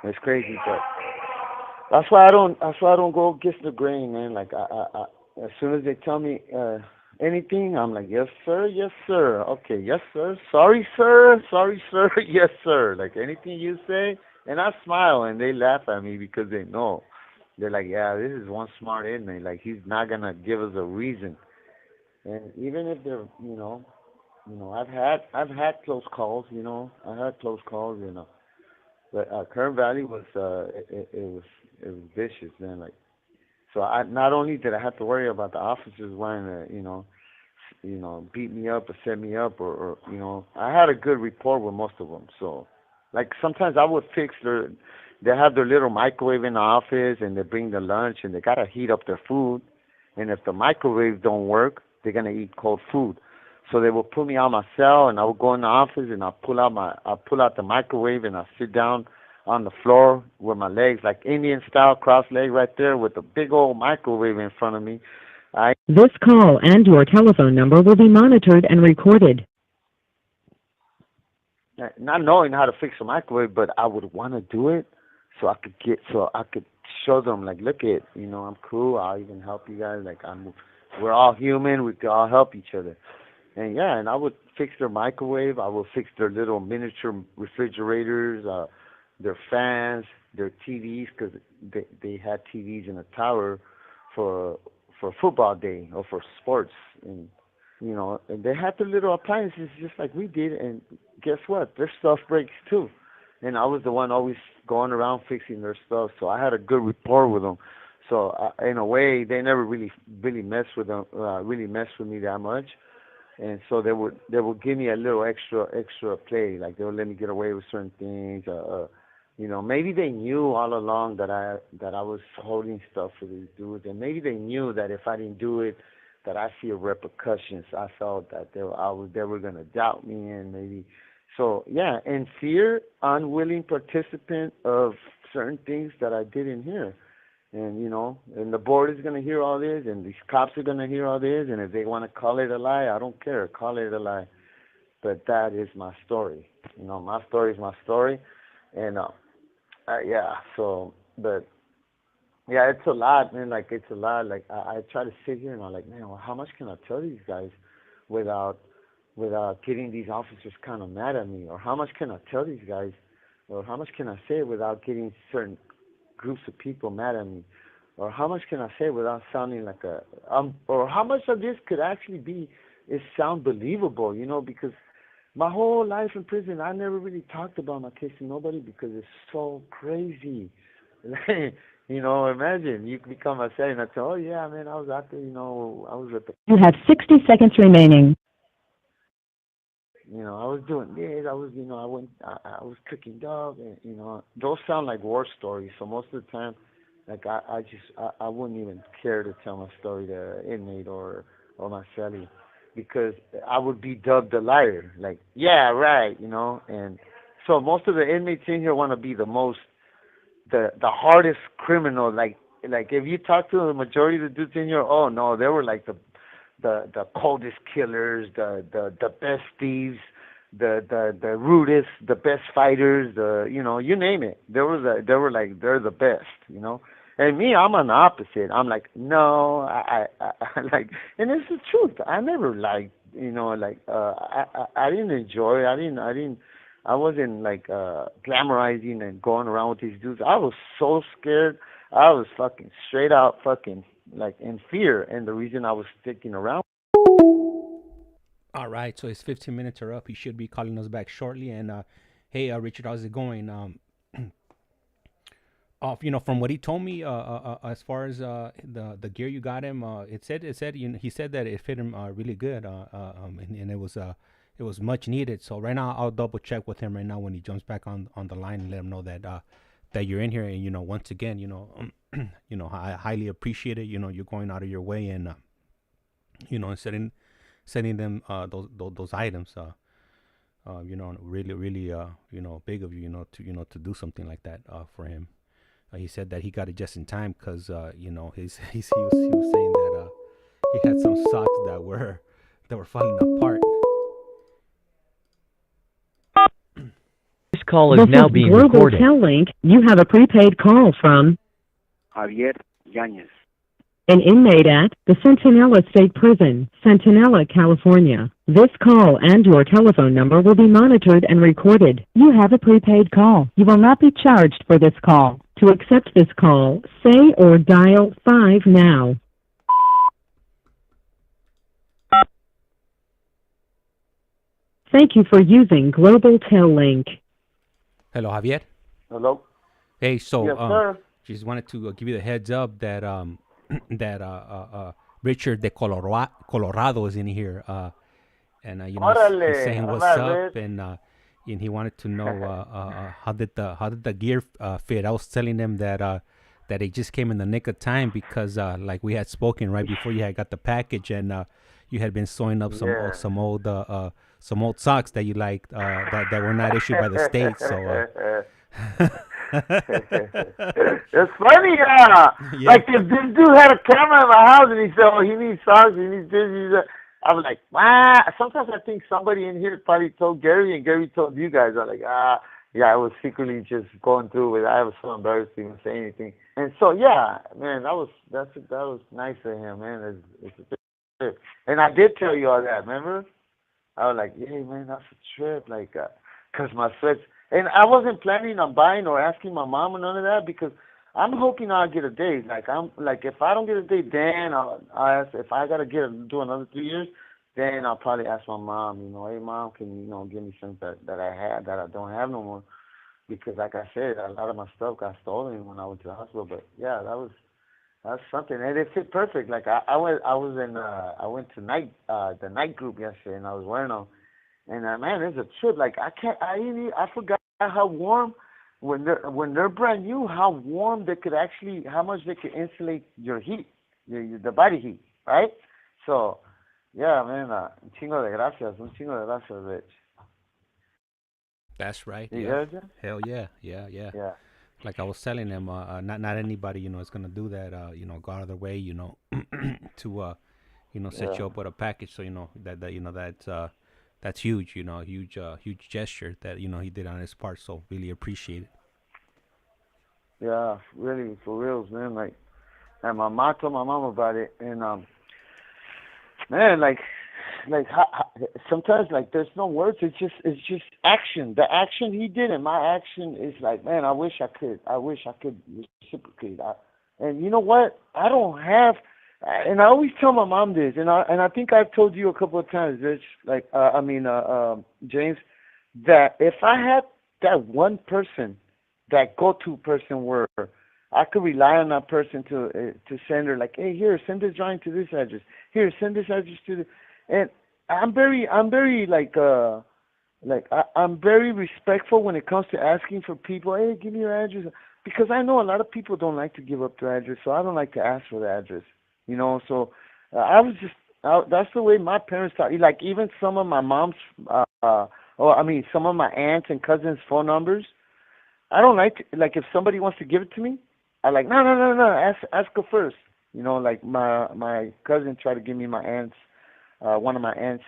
It's crazy, but that's why I don't go against the grain, man. Like as soon as they tell me anything, I'm like, yes sir, yes sir, okay, yes sir, sorry sir, yes sir. Like anything you say, and I smile, and they laugh at me because they know. They're like, yeah, this is one smart inmate. Like he's not gonna give us a reason. And even if they're, I've had close calls. I had close calls. But Kern Valley was it was vicious, man. Like, so I not only did I have to worry about the officers wanting to, beat me up or set me up, or I had a good rapport with most of them. So, like sometimes I would fix they have their little microwave in the office, and they bring the lunch, and they gotta heat up their food. And if the microwave don't work, they're gonna eat cold food. So they will put me on my cell, and I will go in the office, and I'll pull out the microwave, and I'll sit down on the floor with my legs like Indian style, cross leg right there, with a big old microwave in front of me. This call and your telephone number will be monitored and recorded. Not knowing how to fix a microwave, but I would want to do it so I could show them, like, look it, I'm cool. I'll even help you guys. Like we're all human. We can all help each other. And I would fix their microwave. I would fix their little miniature refrigerators, their fans, their TVs, because they had TVs in the tower for football day or for sports, and and they had the little appliances just like we did. And guess what? Their stuff breaks too, and I was the one always going around fixing their stuff. So I had a good rapport with them. So in a way, they never really messed with me that much. And so they would give me a little extra play. Like they would let me get away with certain things. Maybe they knew all along that I was holding stuff for these dudes, and maybe they knew that if I didn't do it, that I feel repercussions. I felt that they were gonna doubt me, and maybe so. Yeah, and fear, unwilling participant of certain things that I didn't hear. And and the board is gonna hear all this, and these cops are gonna hear all this, and if they want to call it a lie, I don't care. Call it a lie. But that is my story. My story is my story, and So, but yeah, it's a lot, man. Like it's a lot. Like I try to sit here and I'm like, man, well, how much can I tell these guys without getting these officers kind of mad at me, or how much can I tell these guys, or how much can I say without getting certain groups of people mad at me, or how much can I say without sounding like or how much of this could actually sound believable, because my whole life in prison, I never really talked about my case to nobody because it's so crazy. Imagine you become a cell and I say, oh yeah, man, I was out there, I was at the. You have 60 seconds remaining. I was doing this. I was, I was cooking dog, and those sound like war stories. So most of the time, like I wouldn't even care to tell my story to an inmate or my cellie, because I would be dubbed a liar. Like, yeah, right, And so most of the inmates in here want to be the hardest criminal. Like if you talk to the majority of the dudes in here, oh no, they were like the coldest killers, the best thieves, the rudest, the best fighters, you name it. They were like they're the best, And me, I'm on the opposite. I'm like, no, I like, and it's the truth. I never liked, I didn't enjoy it. I wasn't like glamorizing and going around with these dudes. I was so scared. I was fucking straight out fucking like in fear, and the reason I was sticking around. All right, so his 15 minutes are up. He should be calling us back shortly. And hey, Richard, how's it going? From what he told me, as far as the gear you got him, he said he said that it fit him really good, and it was much needed. So right now I'll double check with him right now when he jumps back on the line and let him know that you're in here. And once again, I highly appreciate it. You're going out of your way and and sending them those items. Really, really, big of you, to do something like that for him. he said that he got it just in time because you know he was saying that he had some socks that were falling apart. This call is This now is being Global recorded. Tel Link. You have a prepaid call from Javier Yanez. an inmate at the Centinela State Prison, Centinela, California. This call and your telephone number will be monitored and recorded. You have a prepaid call. You will not be charged for this call. To accept this call, say or dial 5 now. Thank you for using Global Tel Link. Hello, Javier. Hello. Hey, so Yes, sir. just wanted to give you the heads up that that Richard de Colorado is in here, and you know he's saying Órale, what's hola, up, Rich. and he wanted to know how did the gear fit. I was telling him that that it just came in the nick of time because like we had spoken right before you had got the package, and you had been sewing up Yeah. some old socks that you liked that were not issued by the state. So It's funny, yeah. Yeah. Like if this dude had a camera in my house and he said, "Oh, he needs socks, he needs this, he needs that." I'm like, wow. Sometimes I think somebody in here probably told Gary, and Gary told you guys. I'm like, yeah, I was secretly just going through with it. I was so embarrassed to even say anything. And so, yeah, man, that was nice of him, man. It's a big trip. And I did tell you all that, remember? I was like, yeah, man, that's a trip, like, 'cause my sweats. And I wasn't planning on buying or asking my mom or none of that because I'm hoping I'll get a date. Like if I don't get a date, then I'll ask. If I gotta do another 3 years, then I'll probably ask my mom. You know, hey mom, can you give me something that I had that I don't have no more? Because like I said, a lot of my stuff got stolen when I went to the hospital. But yeah, that's something, and it fit perfect. Like I went to the night group yesterday, and I was wearing them. And man, it's a trip. Like I forgot how warm when they're brand new. How warm they could how much they could insulate your heat, the body heat, right? So, yeah, man, un chingo de gracias, Rich. that's right. You Yeah. heard that? Hell yeah. Yeah. Like I was telling them, not anybody, is gonna do that. Go out of their way, to set Yeah. you up with a package. So that's huge. Huge gesture that he did on his part. So really appreciate it. Yeah, really, for reals, man. Like, and my mom told my mom about it, and man, like sometimes like there's no words. It's just action. The action he did, and my action is like, man, I wish I could reciprocate. And you know what? I don't have, and I always tell my mom this, and I think I've told you a couple of times, Rich, like James, that if I had that one person, that go-to person where I could rely on that person to send her, like, hey, here, send this drawing to this address. Here, send this address to the, and I'm very I'm very respectful when it comes to asking for people. Hey, give me your address, because I know a lot of people don't like to give up their address, so I don't like to ask for the address. So that's the way my parents taught. Like even some of my mom's, some of my aunts and cousins' phone numbers. I don't like if somebody wants to give it to me, I like no. Ask her first. Like my cousin tried to give me my aunt's one of my aunt's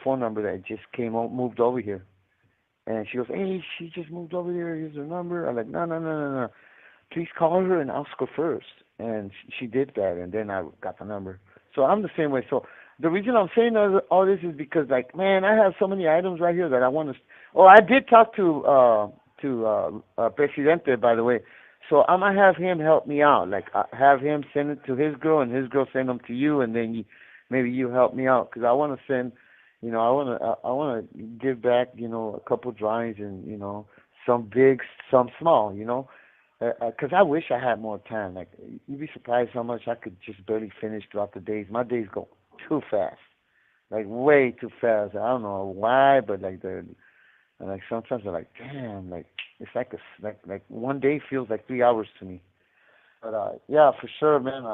phone number that just moved over here, and she goes, hey, she just moved over here. Here's her number. I'm like no. Please call her and ask her first. And she did that, and then I got the number. So I'm the same way. So the reason I'm saying all this is because, like, man, I have so many items right here that I want to. Oh, I did talk to Presidente, by the way. So I'm gonna have him help me out. Like, have him send it to his girl, and his girl send them to you, and then maybe you help me out, because I want to send. I want to give back. A couple drawings, and some big, some small. Because I wish I had more time. Like, you'd be surprised how much I could just barely finish throughout the days. My days go too fast, like way too fast. I don't know why, but like sometimes I'm like, damn, like it's like one day feels like 3 hours to me. But yeah, for sure, man.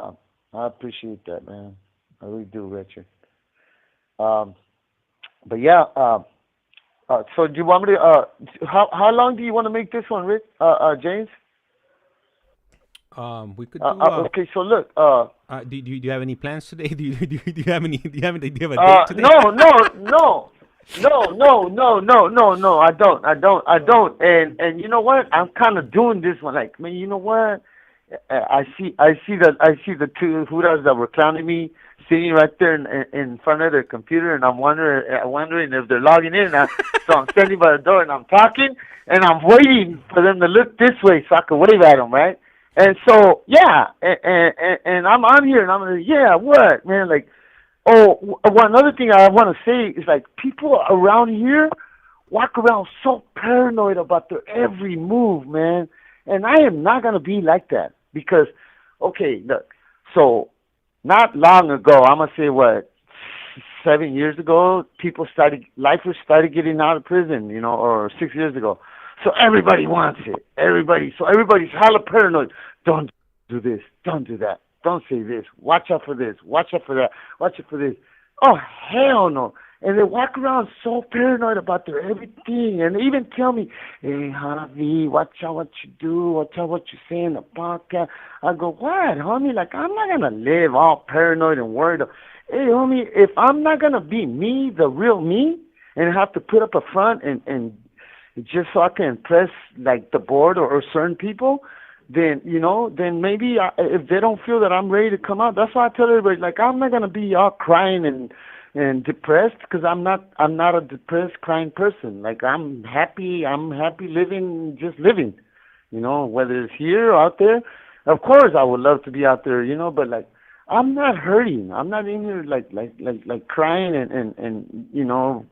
I appreciate that, man. I really do, Richard. But yeah. So do you want me to? How long do you want to make this one, Rick? James? We could do. Okay, so look. Do you have any plans today? Do you have any? Do you have a date today? No. I don't. And you know what? I'm kind of doing this one. Like, man, you know what? I see the two Hudas that were clowning me sitting right there in front of their computer, and I'm wondering if they're logging in. So I'm standing by the door and I'm talking, and I'm waiting for them to look this way so I can wave at them, right? And so yeah, and I'm on here and I'm like, yeah, what, man? Like, oh, one other thing I want to say is, like, people around here walk around so paranoid about their every move, man. And I am not gonna be like that because, okay, look, so not long ago, I'm gonna say what, 7 years ago, lifers started getting out of prison, or 6 years ago. So everybody wants it. So everybody's hella paranoid. Don't do this. Don't do that. Don't say this. Watch out for this. Watch out for that. Watch out for this. Oh, hell no. And they walk around so paranoid about their everything. And they even tell me, hey, Javi, watch out what you do. Watch out what you say in the podcast. I go, what, homie? Like, I'm not going to live all paranoid and worried. Hey, homie, if I'm not going to be me, the real me, and have to put up a front and just so I can impress, like, the board or certain people, then maybe if they don't feel that I'm ready to come out, that's why I tell everybody, like, I'm not gonna be all crying and depressed, because I'm not a depressed, crying person. Like, I'm happy living, just living, whether it's here or out there. Of course, I would love to be out there, but, like, I'm not hurting. I'm not in here like crying and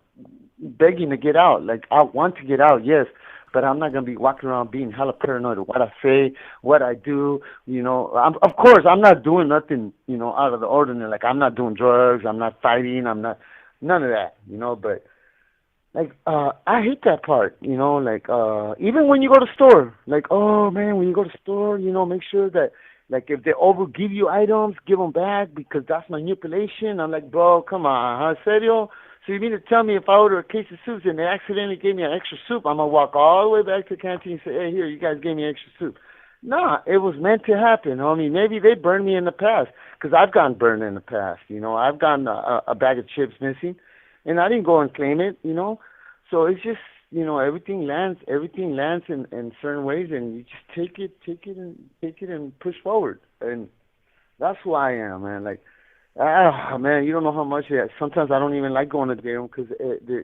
begging to get out. Like, I want to get out, yes, but I'm not gonna be walking around being hella paranoid of what I say, what I do. Of course, I'm not doing nothing, out of the ordinary. Like, I'm not doing drugs, I'm not fighting, I'm not none of that, But, like, I hate that part, Like, even when you go to store, like, oh man, when you go to store, make sure that, like, if they overgive you items, give them back, because that's manipulation. I'm like, bro, come on, huh? Serio? So you mean to tell me if I order a case of soups and they accidentally gave me an extra soup, I'm going to walk all the way back to the canteen and say, hey, here, you guys gave me extra soup. Nah, it was meant to happen, homie. Maybe they burned me in the past, because I've gotten burned in the past, I've gotten a bag of chips missing, and I didn't go and claim it, So it's just, everything lands in certain ways, and you just take it and push forward. And that's who I am, man. Like, man, you don't know how much. Sometimes I don't even like going to the game because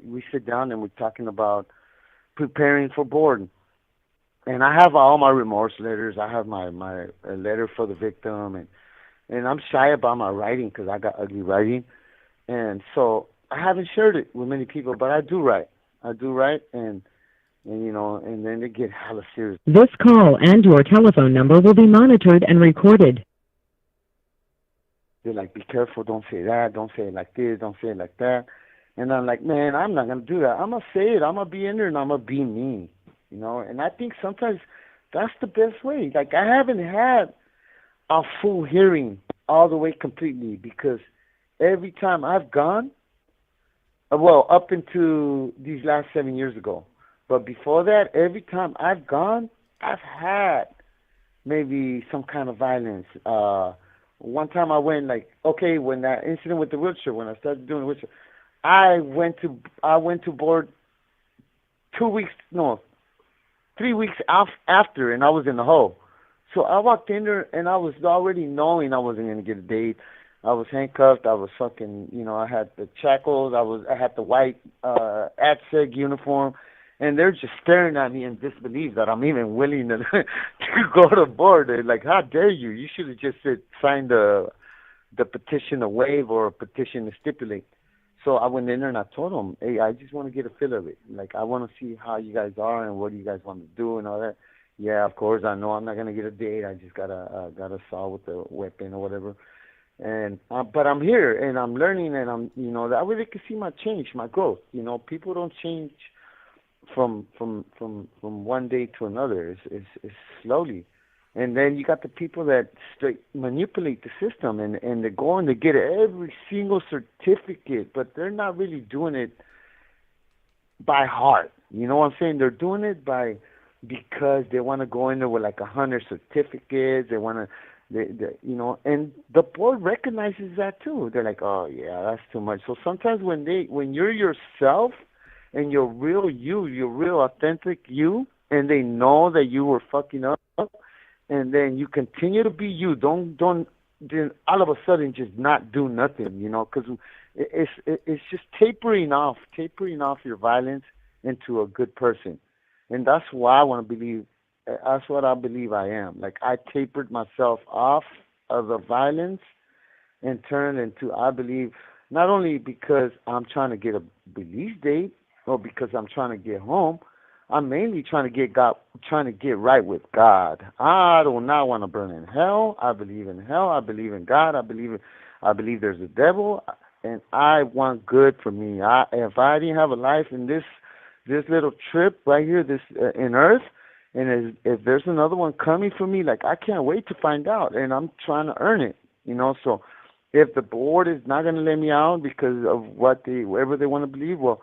we sit down and we're talking about preparing for board. And I have all my remorse letters. I have my letter for the victim, and I'm shy about my writing because I got ugly writing, and so I haven't shared it with many people. But I do write, and then they get hella serious. This call and your telephone number will be monitored and recorded. They're like, be careful, don't say that, don't say it like this, don't say it like that. And I'm like, man, I'm not going to do that. I'm going to say it. I'm going to be in there, and I'm going to be me, And I think sometimes that's the best way. Like, I haven't had a full hearing all the way completely, because every time I've gone, up into these last 7 years ago, but before that, every time I've gone, I've had maybe some kind of violence. One time I went, like, okay, when that incident with the wheelchair, when I started doing the wheelchair, I went to board 3 weeks after, and I was in the hole. So I walked in there, and I was already knowing I wasn't going to get a date. I was handcuffed. I was fucking, I had the shackles. I had the white ATSEG uniform, and they're just staring at me in disbelief that I'm even willing to go to board. They're like, how dare you? You should have just signed the petition to waive or a petition to stipulate. So I went in there and I told them, hey, I just want to get a feel of it. Like, I want to see how you guys are and what do you guys want to do and all that. Yeah, of course, I know I'm not going to get a date. I just got a saw with a weapon or whatever. And but I'm here and I'm learning, and I'm, that way they can see my change, my growth. People don't change from one day to another. It's slowly. And then you got the people that straight manipulate the system, and they're going to get every single certificate, but they're not really doing it by heart. You know what I'm saying? They're doing it by because they want to go in there with like 100 certificates. They want to, you know, and the board recognizes that too. They're like, oh yeah, that's too much. So sometimes when you're yourself and you're real you, you're real authentic you, and they know that you were fucking up, and then you continue to be you. Don't then all of a sudden just not do nothing, you know, because it's just tapering off your violence into a good person, and that's why I want to believe. That's what I believe I am. Like I tapered myself off of the violence and turned into, I believe, not only because I'm trying to get a release date or because I'm trying to get home. I'm mainly trying to get right with God. I do not want to burn in hell. I believe in hell. I believe in God. I believe there's a devil, and I want good for me. If I didn't have a life in this little trip right here, this in Earth, and if there's another one coming for me, like I can't wait to find out, and I'm trying to earn it, you know. So if the board is not going to let me out because of whatever they want to believe, well,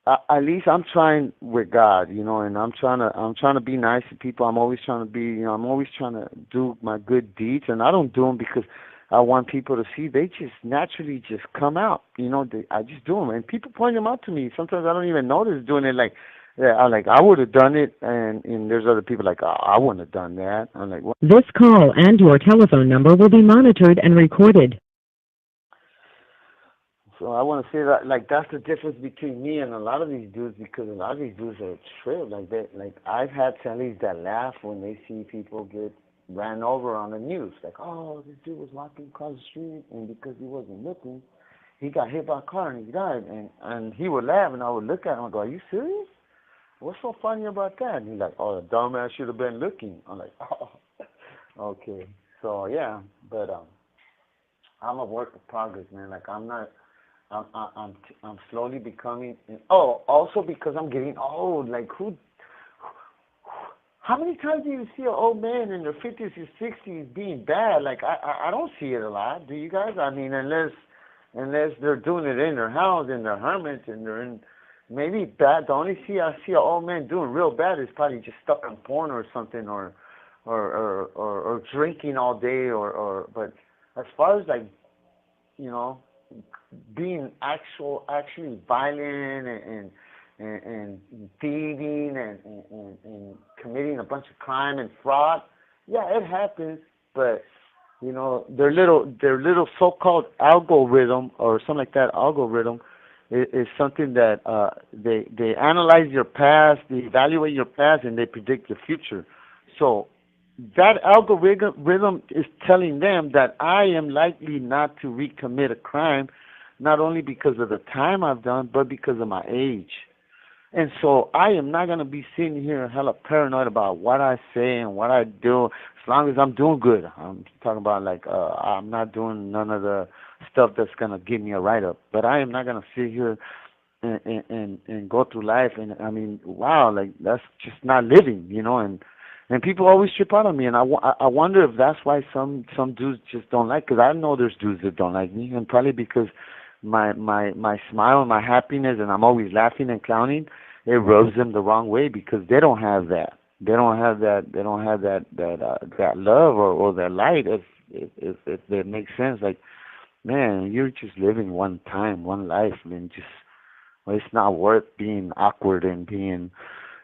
at least I'm trying with God, you know, and I'm trying to be nice to people. I'm always trying to be, you know, I'm always trying to do my good deeds, and I don't do them because I want people to see. They just naturally just come out, you know. I just do them, and people point them out to me. Sometimes I don't even notice doing it. Like, yeah, I would have done it, and there's other people like, oh, I wouldn't have done that. I'm like, what? This call and your telephone number will be monitored and recorded. So I want to say that, like, that's the difference between me and a lot of these dudes, because a lot of these dudes are a trip. Like I've had tellies that laugh when they see people get ran over on the news. Like, oh, this dude was walking across the street, and because he wasn't looking, he got hit by a car and he died. And he would laugh, and I would look at him and go, are you serious? What's so funny about that? And he's like, oh, the dumbass should have been looking. I'm like, oh, okay. So, yeah, but I'm a work of progress, man. Like, I'm slowly becoming. Oh, also because I'm getting old. Like, how many times do you see an old man in their 50s or 60s being bad? Like, I don't see it a lot. Do you guys? I mean, unless they're doing it in their house, and they're hermits, and they're in maybe bad. The only I see an old man doing real bad is probably just stuck on porn or something, or drinking all day, or. But as far as, like, you know, being actually violent and thieving and committing a bunch of crime and fraud, yeah, it happens. But, you know, their little so-called algorithm or something like that, algorithm is something that they analyze your past, they evaluate your past, and they predict the future. So that algorithm is telling them that I am likely not to recommit a crime, not only because of the time I've done, but because of my age. And so I am not going to be sitting here hella paranoid about what I say and what I do, as long as I'm doing good. I'm talking about, like, I'm not doing none of the stuff that's going to give me a write-up. But I am not going to sit here and go through life. And, I mean, wow, like, that's just not living, you know. And people always trip out on me. And I wonder if that's why some dudes just don't like, because I know there's dudes that don't like me. And probably because my smile and my happiness, and I'm always laughing and clowning, it rubs them the wrong way, because they don't have that. They don't have that love or that light. If that makes sense. Like, man, you're just living one time, one life, and just, well, it's not worth being awkward and being,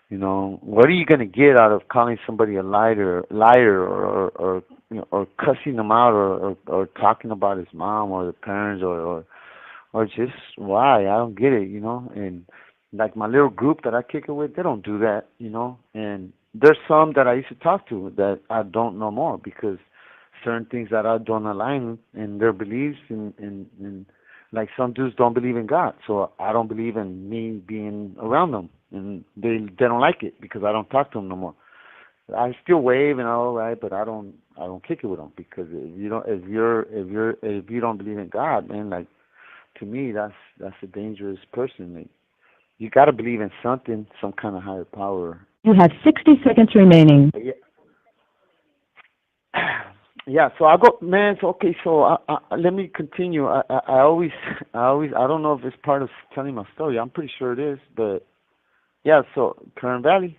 you know, what are you gonna get out of calling somebody a liar, or you know, or cussing them out, or talking about his mom or the parents, or just why? I don't get it, you know. And like my little group that I kick it with, they don't do that, you know. And there's some that I used to talk to that I don't know more, because certain things that I don't align in their beliefs, and like some dudes don't believe in God, so I don't believe in me being around them, and they don't like it because I don't talk to them no more. I still wave and all right, but I don't kick it with them, because if you don't believe in God, man, like, to me that's a dangerous person. Like, you got to believe in something, some kind of higher power. You have 60 seconds remaining. Yeah, so I go, man. So okay, so let me continue. I always, I don't know if it's part of telling my story. I'm pretty sure it is, but yeah. So Kern Valley,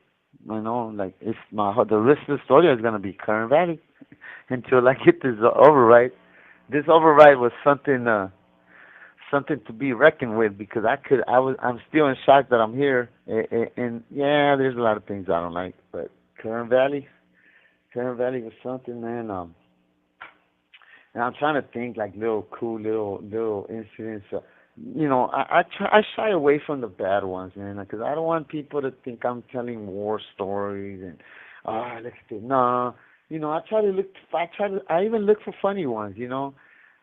You know, like the rest of the story is gonna be Kern Valley until I get this override. This override was something to be reckoned with because I'm still in shock that I'm here. And yeah, there's a lot of things I don't like, but Kern Valley was something, man. And I'm trying to think like little cool little incidents. I shy away from the bad ones, man, because I don't want people to think I'm telling war stories and look at this. No, I even look for funny ones.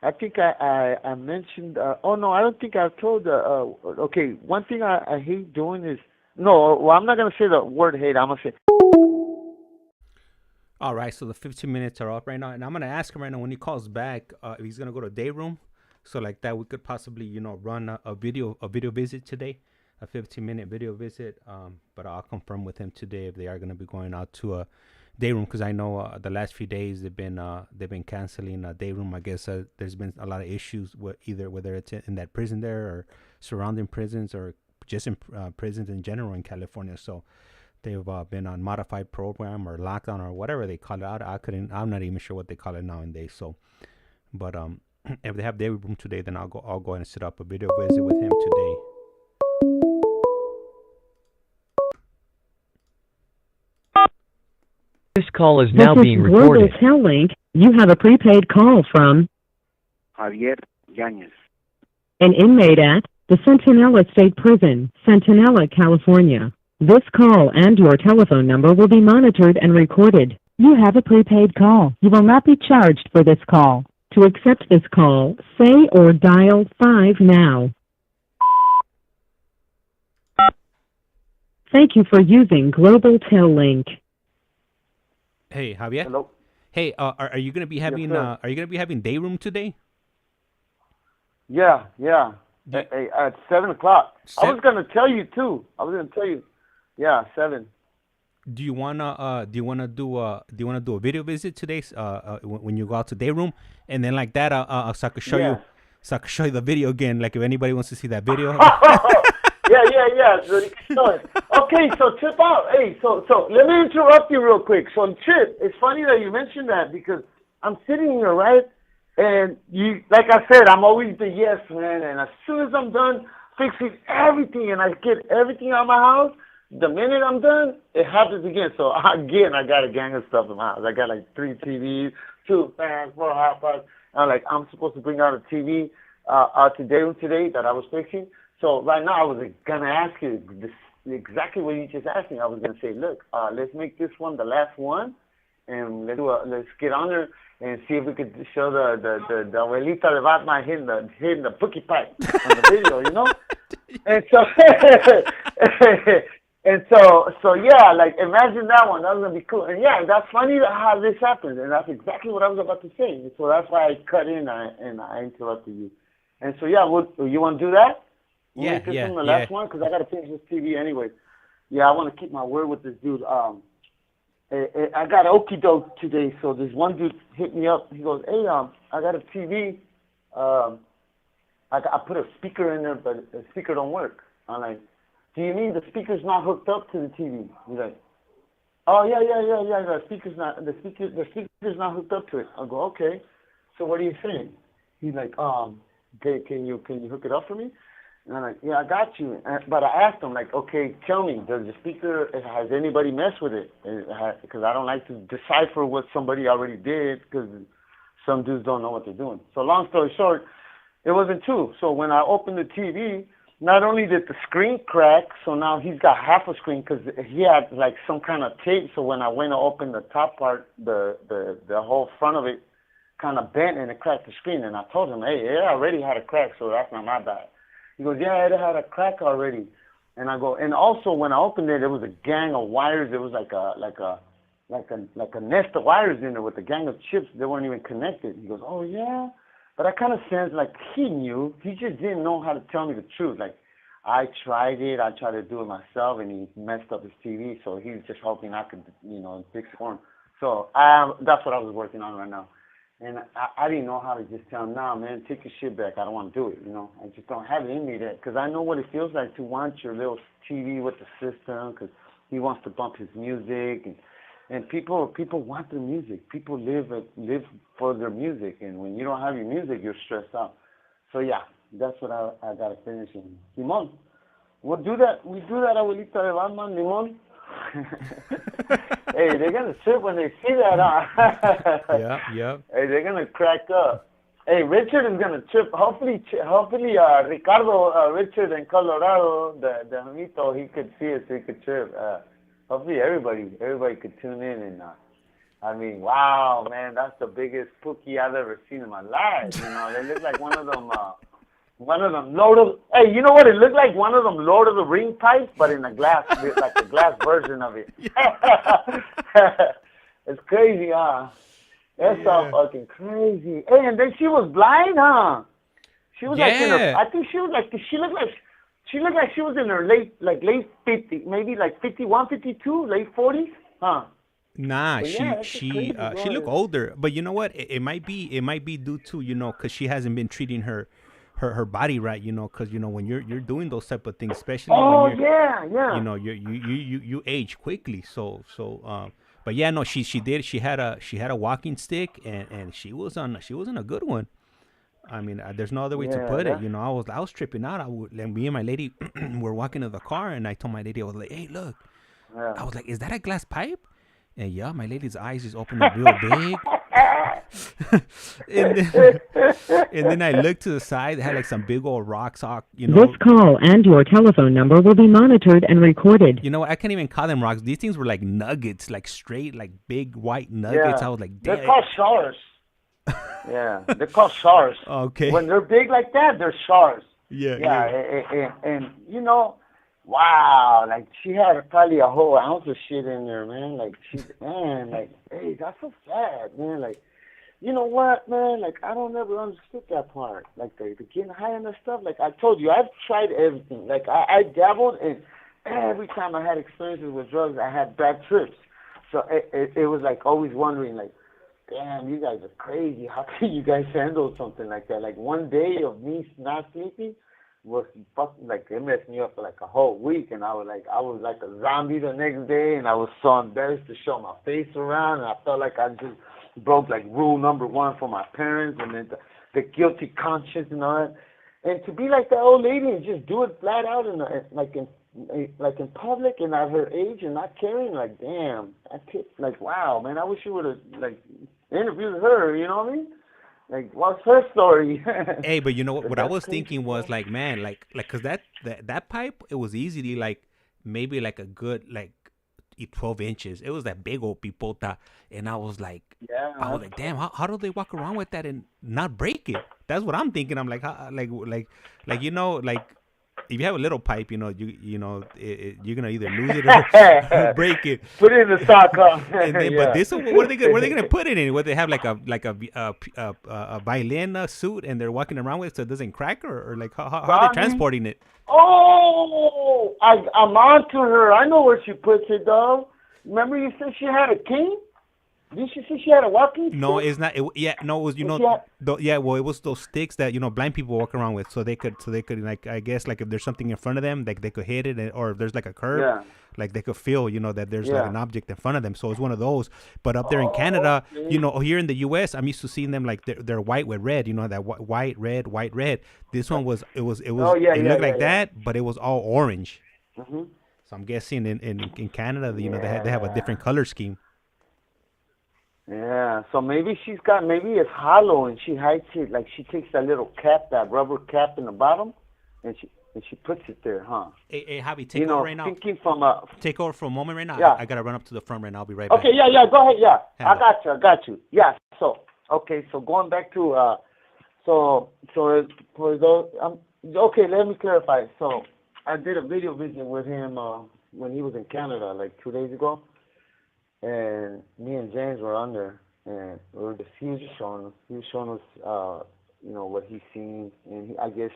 I think I mentioned. Oh no, I don't think I've told. Okay, one thing I hate doing is no. Well, I'm not gonna say the word hate. I'm gonna say. All right, so the 15 minutes are up right now, and I'm gonna ask him right now when he calls back if he's gonna go to day room, so like that we could possibly run a video visit today, a 15-minute video visit. But I'll confirm with him today if they are gonna be going out to a day room because I know the last few days they've been canceling a day room. I guess there's been a lot of issues with whether it's in that prison there or surrounding prisons or just in prisons in general in California. So they've been on modified program or lockdown or whatever they call it. I'm not even sure what they call it nowadays. So, but if they have day room today, then I'll go ahead and set up a video visit with him today. This call is now being recorded. This is Global Tel-Link. You have a prepaid call from Javier Yanez. an inmate at the Centinela State Prison, Centinela, California. This call and your telephone number will be monitored and recorded. You have a prepaid call. You will not be charged for this call. To accept this call, say or dial 5 now. Thank you for using Global Tel-Link. Hey, Javier. Hello. Hey, are you gonna be having day room today? Yeah. At 7 o'clock. I was gonna tell you too. Yeah, 7. Do you wanna do a video visit today? When you go out to day room, and then like that, so I could show you, the video again. Like if anybody wants to see that video. Yeah. Okay, so Chip out. Hey, so let me interrupt you real quick. So Chip, it's funny that you mentioned that because I'm sitting here, right? And you, like I said, I'm always the yes man. And as soon as I'm done fixing everything and I get everything out of my house, the minute I'm done, it happens again. So I got a gang of stuff in my house. I got like 3 TVs, 2 fans, 4 hot pots. I'm supposed to bring out a TV today that I was fixing. So right now I was gonna ask you exactly what you just asked me. I was gonna say, look, let's make this one the last one, and let's get on there and see if we could show the abuelita de Batman hitting the bookie pipe on the video, And so yeah, like imagine that one. That was gonna be cool. And yeah, that's funny how this happened, and that's exactly what I was about to say. So that's why I cut in and I interrupted you. And so yeah, you want to do that? We'll make this one the last one because I gotta finish this TV anyway. Yeah, I want to keep my word with this dude. I got okie doke today. So this one dude hit me up. He goes, "Hey, I got a TV. I put a speaker in there, but the speaker don't work." I'm like, "Do you mean the speaker's not hooked up to the TV?" He's like, "Oh yeah. The speaker's not hooked up to it." I go, "Okay. So what are you saying?" He's like, can you hook it up for me?" And I'm like, "Yeah, I got you." But I asked him, like, "Okay, tell me, does the speaker, has anybody messed with it?" Because I don't like to decipher what somebody already did because some dudes don't know what they're doing. So long story short, it wasn't true. So when I opened the TV, not only did the screen crack, so now he's got half a screen because he had like some kind of tape. So when I went to open the top part, the whole front of it kind of bent and it cracked the screen. And I told him, "Hey, it already had a crack, so that's not my bad." He goes, "Yeah, it had a crack already." And I go, and also when I opened it, there was a gang of wires. It was like a nest of wires in there with a gang of chips. They weren't even connected. He goes, "Oh yeah." But I kind of sensed like he knew. He just didn't know how to tell me the truth. Like I tried to do it myself, and he messed up his TV. So he was just hoping I could, fix it for him. So that's what I was working on right now. And I didn't know how to just tell him, "Nah, man, take your shit back. I don't want to do it." I just don't have it in me that because I know what it feels like to want your little TV with the system because he wants to bump his music, and people want their music. People live for their music, and when you don't have your music, you're stressed out. So yeah, that's what I gotta finish. And Simon, we'll do that. We do that, Abuelita de Batman, Limon. Hey, they're gonna trip when they see that, huh? Yeah. Hey, they're gonna crack up. Hey, Richard is gonna trip. Hopefully, Ricardo, Richard in Colorado, the Hamito, he could see it, so he could trip. Hopefully, everybody could tune in and. I mean, wow, man, that's the biggest Pookie I've ever seen in my life. You know, they look like one of them Hey, you know what? It looked like one of them Lord of the Ring pipes, but in a glass, like a glass version of it. It's crazy, huh? That's so fucking crazy. Hey, and then she was blind, huh? She was like in her. I think she was like. She looked like she was in her late 50s, maybe like 51, 52, late 40s, huh? Nah, But she looked older, but you know what? It might be due to, you know, because she hasn't been treating her body right, you know, because, you know, when you're doing those type of things, especially when you're, you know, you age quickly. So but yeah, no, she had a walking stick, and she was on a good one. I mean, there's no other way to put it. You know, I was tripping out. Me and my lady were walking to the car, and I told my lady, I was like, hey, look. I was like, is that a glass pipe? And yeah, my lady's eyes just opened up real big. and then I looked to the side. It had like some big old rocks, you know. This call and your telephone number will be monitored and recorded. You know, I can't even call them rocks. These things were like nuggets, like straight, like big white nuggets. I was like, damn. They're called shards. Yeah, they're called shards. Okay. When they're big like that, they're shards. Yeah. And you know, wow, like she had probably a whole ounce of shit in there, man. Like hey, that's so sad, man. Like, you know what, man? Like, I don't ever understood that part. Like the getting high and that stuff. Like I told you, I've tried everything. Like I dabbled, and every time I had experiences with drugs, I had bad trips. So it was like always wondering, like, damn, you guys are crazy. How can you guys handle something like that? Like one day of me not sleeping was fucking, like, it messed me up for like a whole week, and I was like a zombie the next day, and I was so embarrassed to show my face around, and I felt like I just broke like rule number 1 for my parents, and then the guilty conscience and all that. And to be like that old lady and just do it flat out in public and at her age and not caring, like, damn, like, wow, man, I wish you would have like interviewed her, you know what I mean? Like, what's her story? Hey, but you know what I was thinking was, like, man, like, cause that pipe, it was easily like maybe like a good like 12 inches. It was that big old pipota, and I was like, damn, how do they walk around with that and not break it? That's what I'm thinking. I'm like, like you know, like, if you have a little pipe, you know, you're gonna either lose it or break it. Put it in the sock, huh? And then, but this one, where are they gonna put it in? What, they have like a violin suit, and they're walking around with it so it doesn't crack, or like how are they transporting it? Oh, I'm on to her. I know where she puts it, though. Remember you said she had a cane? Did she say she had a walking stick? No, it's not. It was, you know, well, it was those sticks that, you know, blind people walk around with, so they could like, I guess, like, if there's something in front of them, like, they could hit it, or if there's like a curve, like, they could feel, you know, that there's like an object in front of them. So it's one of those. But up there in Canada, you know, here in the U.S., I'm used to seeing them like they're white with red, you know, that white, red. This one was it looked like that, but it was all orange. Mm-hmm. So I'm guessing in Canada, you know, they have a different color scheme. Yeah, so maybe it's hollow, and she hides it, like she takes that little cap, that rubber cap in the bottom, and she puts it there, huh? Hey, Javi, take over right now. Take over for a moment right now. Yeah. I gotta run up to the front right now. I'll be right back. Okay, yeah, go ahead, yeah. I got you. Yeah, so going back to, so for those, okay, let me clarify. So I did a video visit with him when he was in Canada, like 2 days ago. And me and James were on there, and he was showing us, you know, what he's seen. And I guess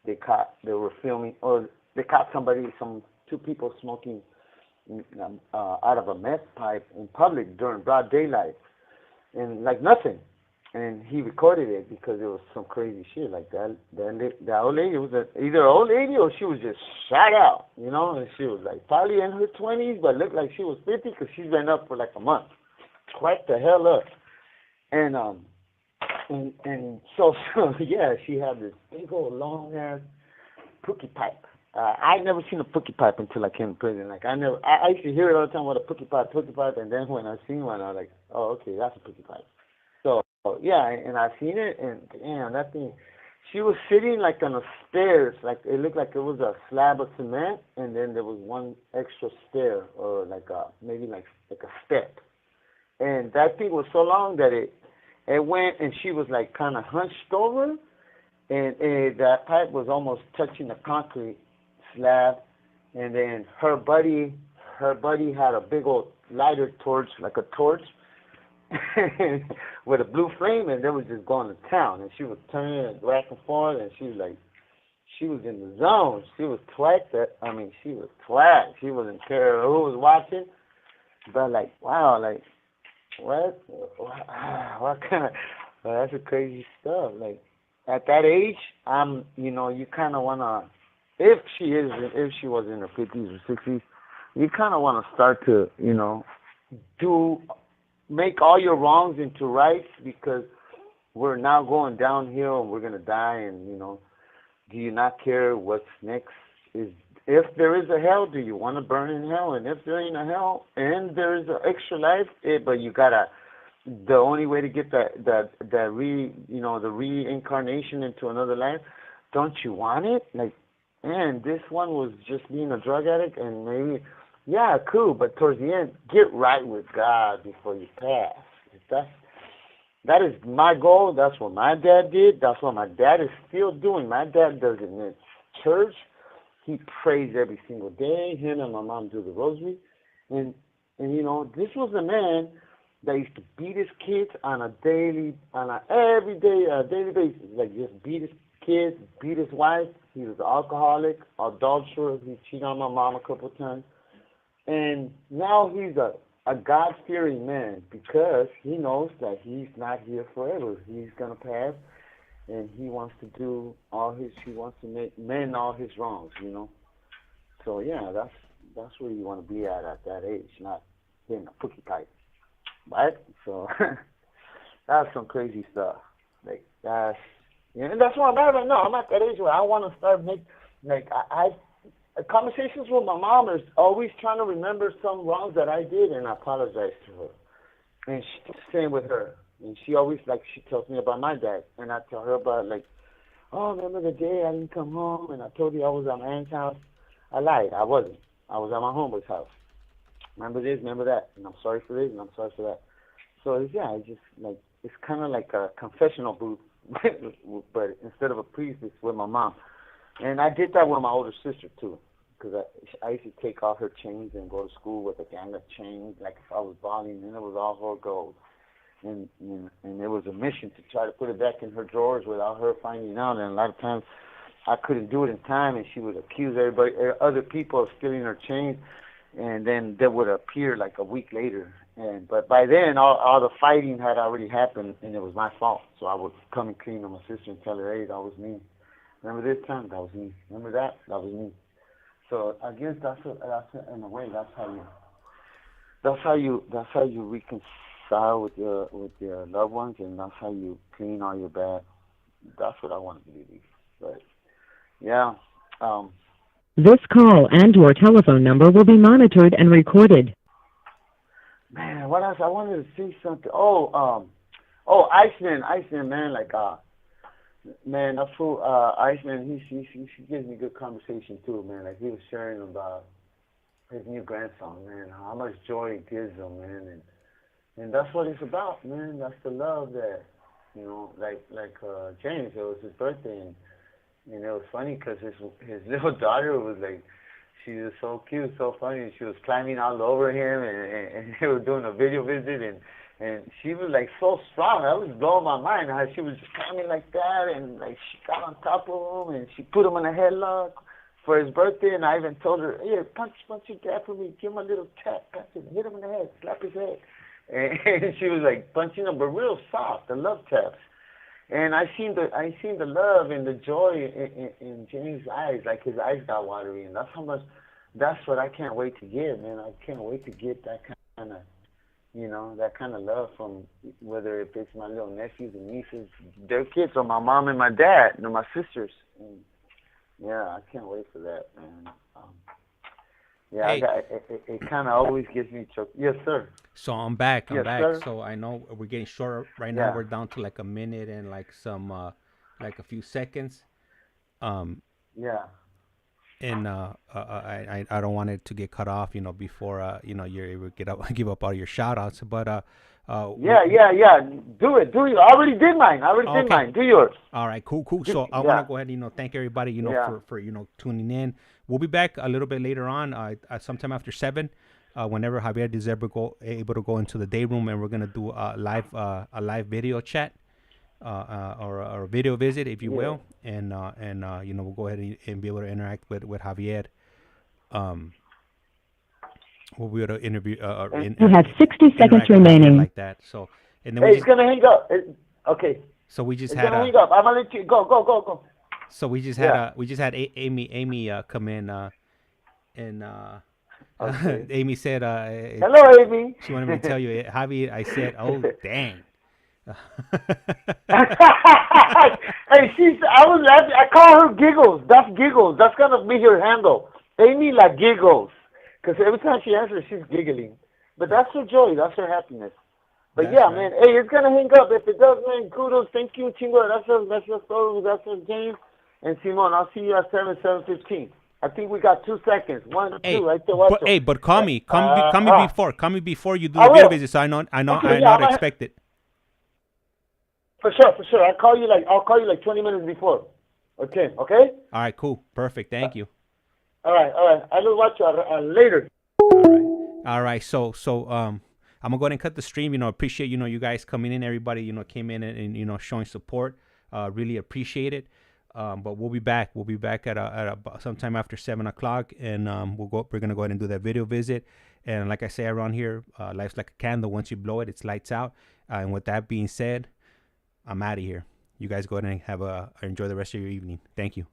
they were filming, or they caught two people smoking out of a meth pipe in public during broad daylight, and like nothing. and he recorded it because it was some crazy shit like that. The old lady was either an old lady or she was just shot out, you know, and she was like probably in her 20s, but looked like she was 50 because she's been up for like a month. Quite the hell up. And so yeah, she had this big old long ass pookie pipe. I'd never seen a pookie pipe until I came to prison. Like I used to hear it all the time, what a pookie pipe, and then when I seen one, I was like, oh, okay, that's a pookie pipe. So yeah, and I seen it, and damn, that thing. She was sitting like on the stairs, like it looked like it was a slab of cement, and then there was one extra stair, or like maybe like a step. And that thing was so long that it went, and she was like kind of hunched over, and that pipe was almost touching the concrete slab, and then her buddy had a big old lighter torch, like a torch, with a blue flame, and they was just going to town, and she was turning it back and forth, and she was like, she was in the zone. She was twacked. She was twacked. She wasn't care who was watching, but like, wow, like, what kind of, that's a crazy stuff. Like, at that age, you kind of want to, if she was in her 50s or 60s, you kind of want to start to, make all your wrongs into rights, because we're now going downhill and we're going to die, and, do you not care what's next? If there is a hell, do you want to burn in hell? And if there ain't a hell and there is an extra life, but you gotta, the only way to get the reincarnation into another life, don't you want it? Like, man, this one was just being a drug addict, and maybe, yeah, cool, but towards the end, get right with God before you pass. That is my goal. That's what my dad did. That's what my dad is still doing. My dad does it in church. He prays every single day. Him and my mom do the rosary. And this was a man that used to beat his kids on a daily basis. Like, just beat his kids, beat his wife. He was an alcoholic, adulterer. He cheated on my mom a couple of times. And now he's a God-fearing man, because he knows that he's not here forever. He's going to pass, and he wants to mend all his wrongs, So, yeah, that's where you want to be at that age, not hitting a cookie pipe, right? So, that's some crazy stuff. Like, and that's what I'm at right now. I'm at that age where I want to start conversations with my mom is always trying to remember some wrongs that I did and apologize to her. And same with her. And she always, she tells me about my dad. And I tell her about, remember the day I didn't come home and I told you I was at my aunt's house? I lied. I wasn't. I was at my homeboy's house. Remember this, remember that. And I'm sorry for this and I'm sorry for that. So, it's just, it's kind of like a confessional booth, but instead of a priest, it's with my mom. And I did that with my older sister, too, because I used to take off her chains and go to school with a gang of chains, like if I was balling, and it was all her gold. And it was a mission to try to put it back in her drawers without her finding out. And a lot of times I couldn't do it in time, and she would accuse other people of stealing her chains, and then they would appear like a week later. But by then, all the fighting had already happened, and it was my fault. So I would come and clean on my sister and tell her, hey, that was me. Remember this time? That was me. Remember that? That was me. So I guess that's in a way that's how you reconcile with your loved ones, and that's how you clean all your bad. That's what I want to believe. But yeah. This call and your telephone number will be monitored and recorded. Man, what else? I wanted to say something. Iceman, man, man, that fool, Iceman, he gives me good conversation too, man. Like, he was sharing about his new grandson, man, how much joy it gives him, man, and that's what it's about, man. That's the love that, James, it was his birthday, and it was funny because his little daughter was like, she was so cute, so funny, and she was climbing all over him, and they were doing a video visit, and she was so strong. That was blowing my mind how she was just climbing like that, and she got on top of him, and she put him in a headlock for his birthday. And I even told her, "Hey, punch your dad for me. Give him a little tap, hit him in the head, slap his head." and she was like punching them, but real soft, the love taps. And I seen the love and the joy in Jimmy's eyes, like his eyes got watery, and that's what I can't wait to get, man. I can't wait to get that kind of, that kind of love from, whether if it's my little nephews and nieces, their kids, or my mom and my dad, my sisters. And yeah, I can't wait for that, man. Yeah, Hey. It kind of always gives me choked. Yes, sir. So I'm back. Yes, back. sir. So I know we're getting short right now. Yeah. We're down to like a minute and like some like a few seconds. Yeah. And I don't want it to get cut off, before you're able to give up all your shout outs. But Yeah. Do it. I already did mine. Did mine. Do yours. All right, cool. So I want to go ahead and thank everybody, for tuning in. We'll be back a little bit later on, sometime after 7, whenever Javier is able to go into the day room, and we're gonna do a live video chat, or a video visit, if you will, and we'll go ahead and be able to interact with Javier. We'll be able to interview. You have 60 seconds remaining. Like that. So, and then it's gonna hang up. Okay. So we just it's had gonna hang up. I'm gonna let you go. So we just had Amy come in, and Okay. Amy said, "Hello, Amy." She wanted me to tell you, Javi. I said, "Oh, dang." Hey, I was laughing. I call her Giggles. That's Giggles. That's gonna be her handle. Amy like Giggles, because every time she answers, she's giggling. But that's her joy. That's her happiness. But That's yeah, right. man. Hey, it's gonna hang up. If it does, man, kudos. Thank you, Chingo. That's your story. That's your James and Simon. I'll see you at 7:15. I think we got 2 seconds. 1, 2, right there. Watch But, but call me before you do I the video will. visit, so I know Okay, I know yeah, to expect it. For sure. I'll call you like 20 minutes before. Okay. All right, cool, perfect, thank you. All right. I will watch you later. All right. So I'm gonna go ahead and cut the stream. Appreciate you guys coming in. Everybody came in and showing support. Really appreciate it. But we'll be back. We'll be back at sometime after 7 o'clock, and we're gonna go ahead and do that video visit. And like I say around here, life's like a candle. Once you blow it, it's lights out. And with that being said, I'm out of here. You guys go ahead and enjoy the rest of your evening. Thank you.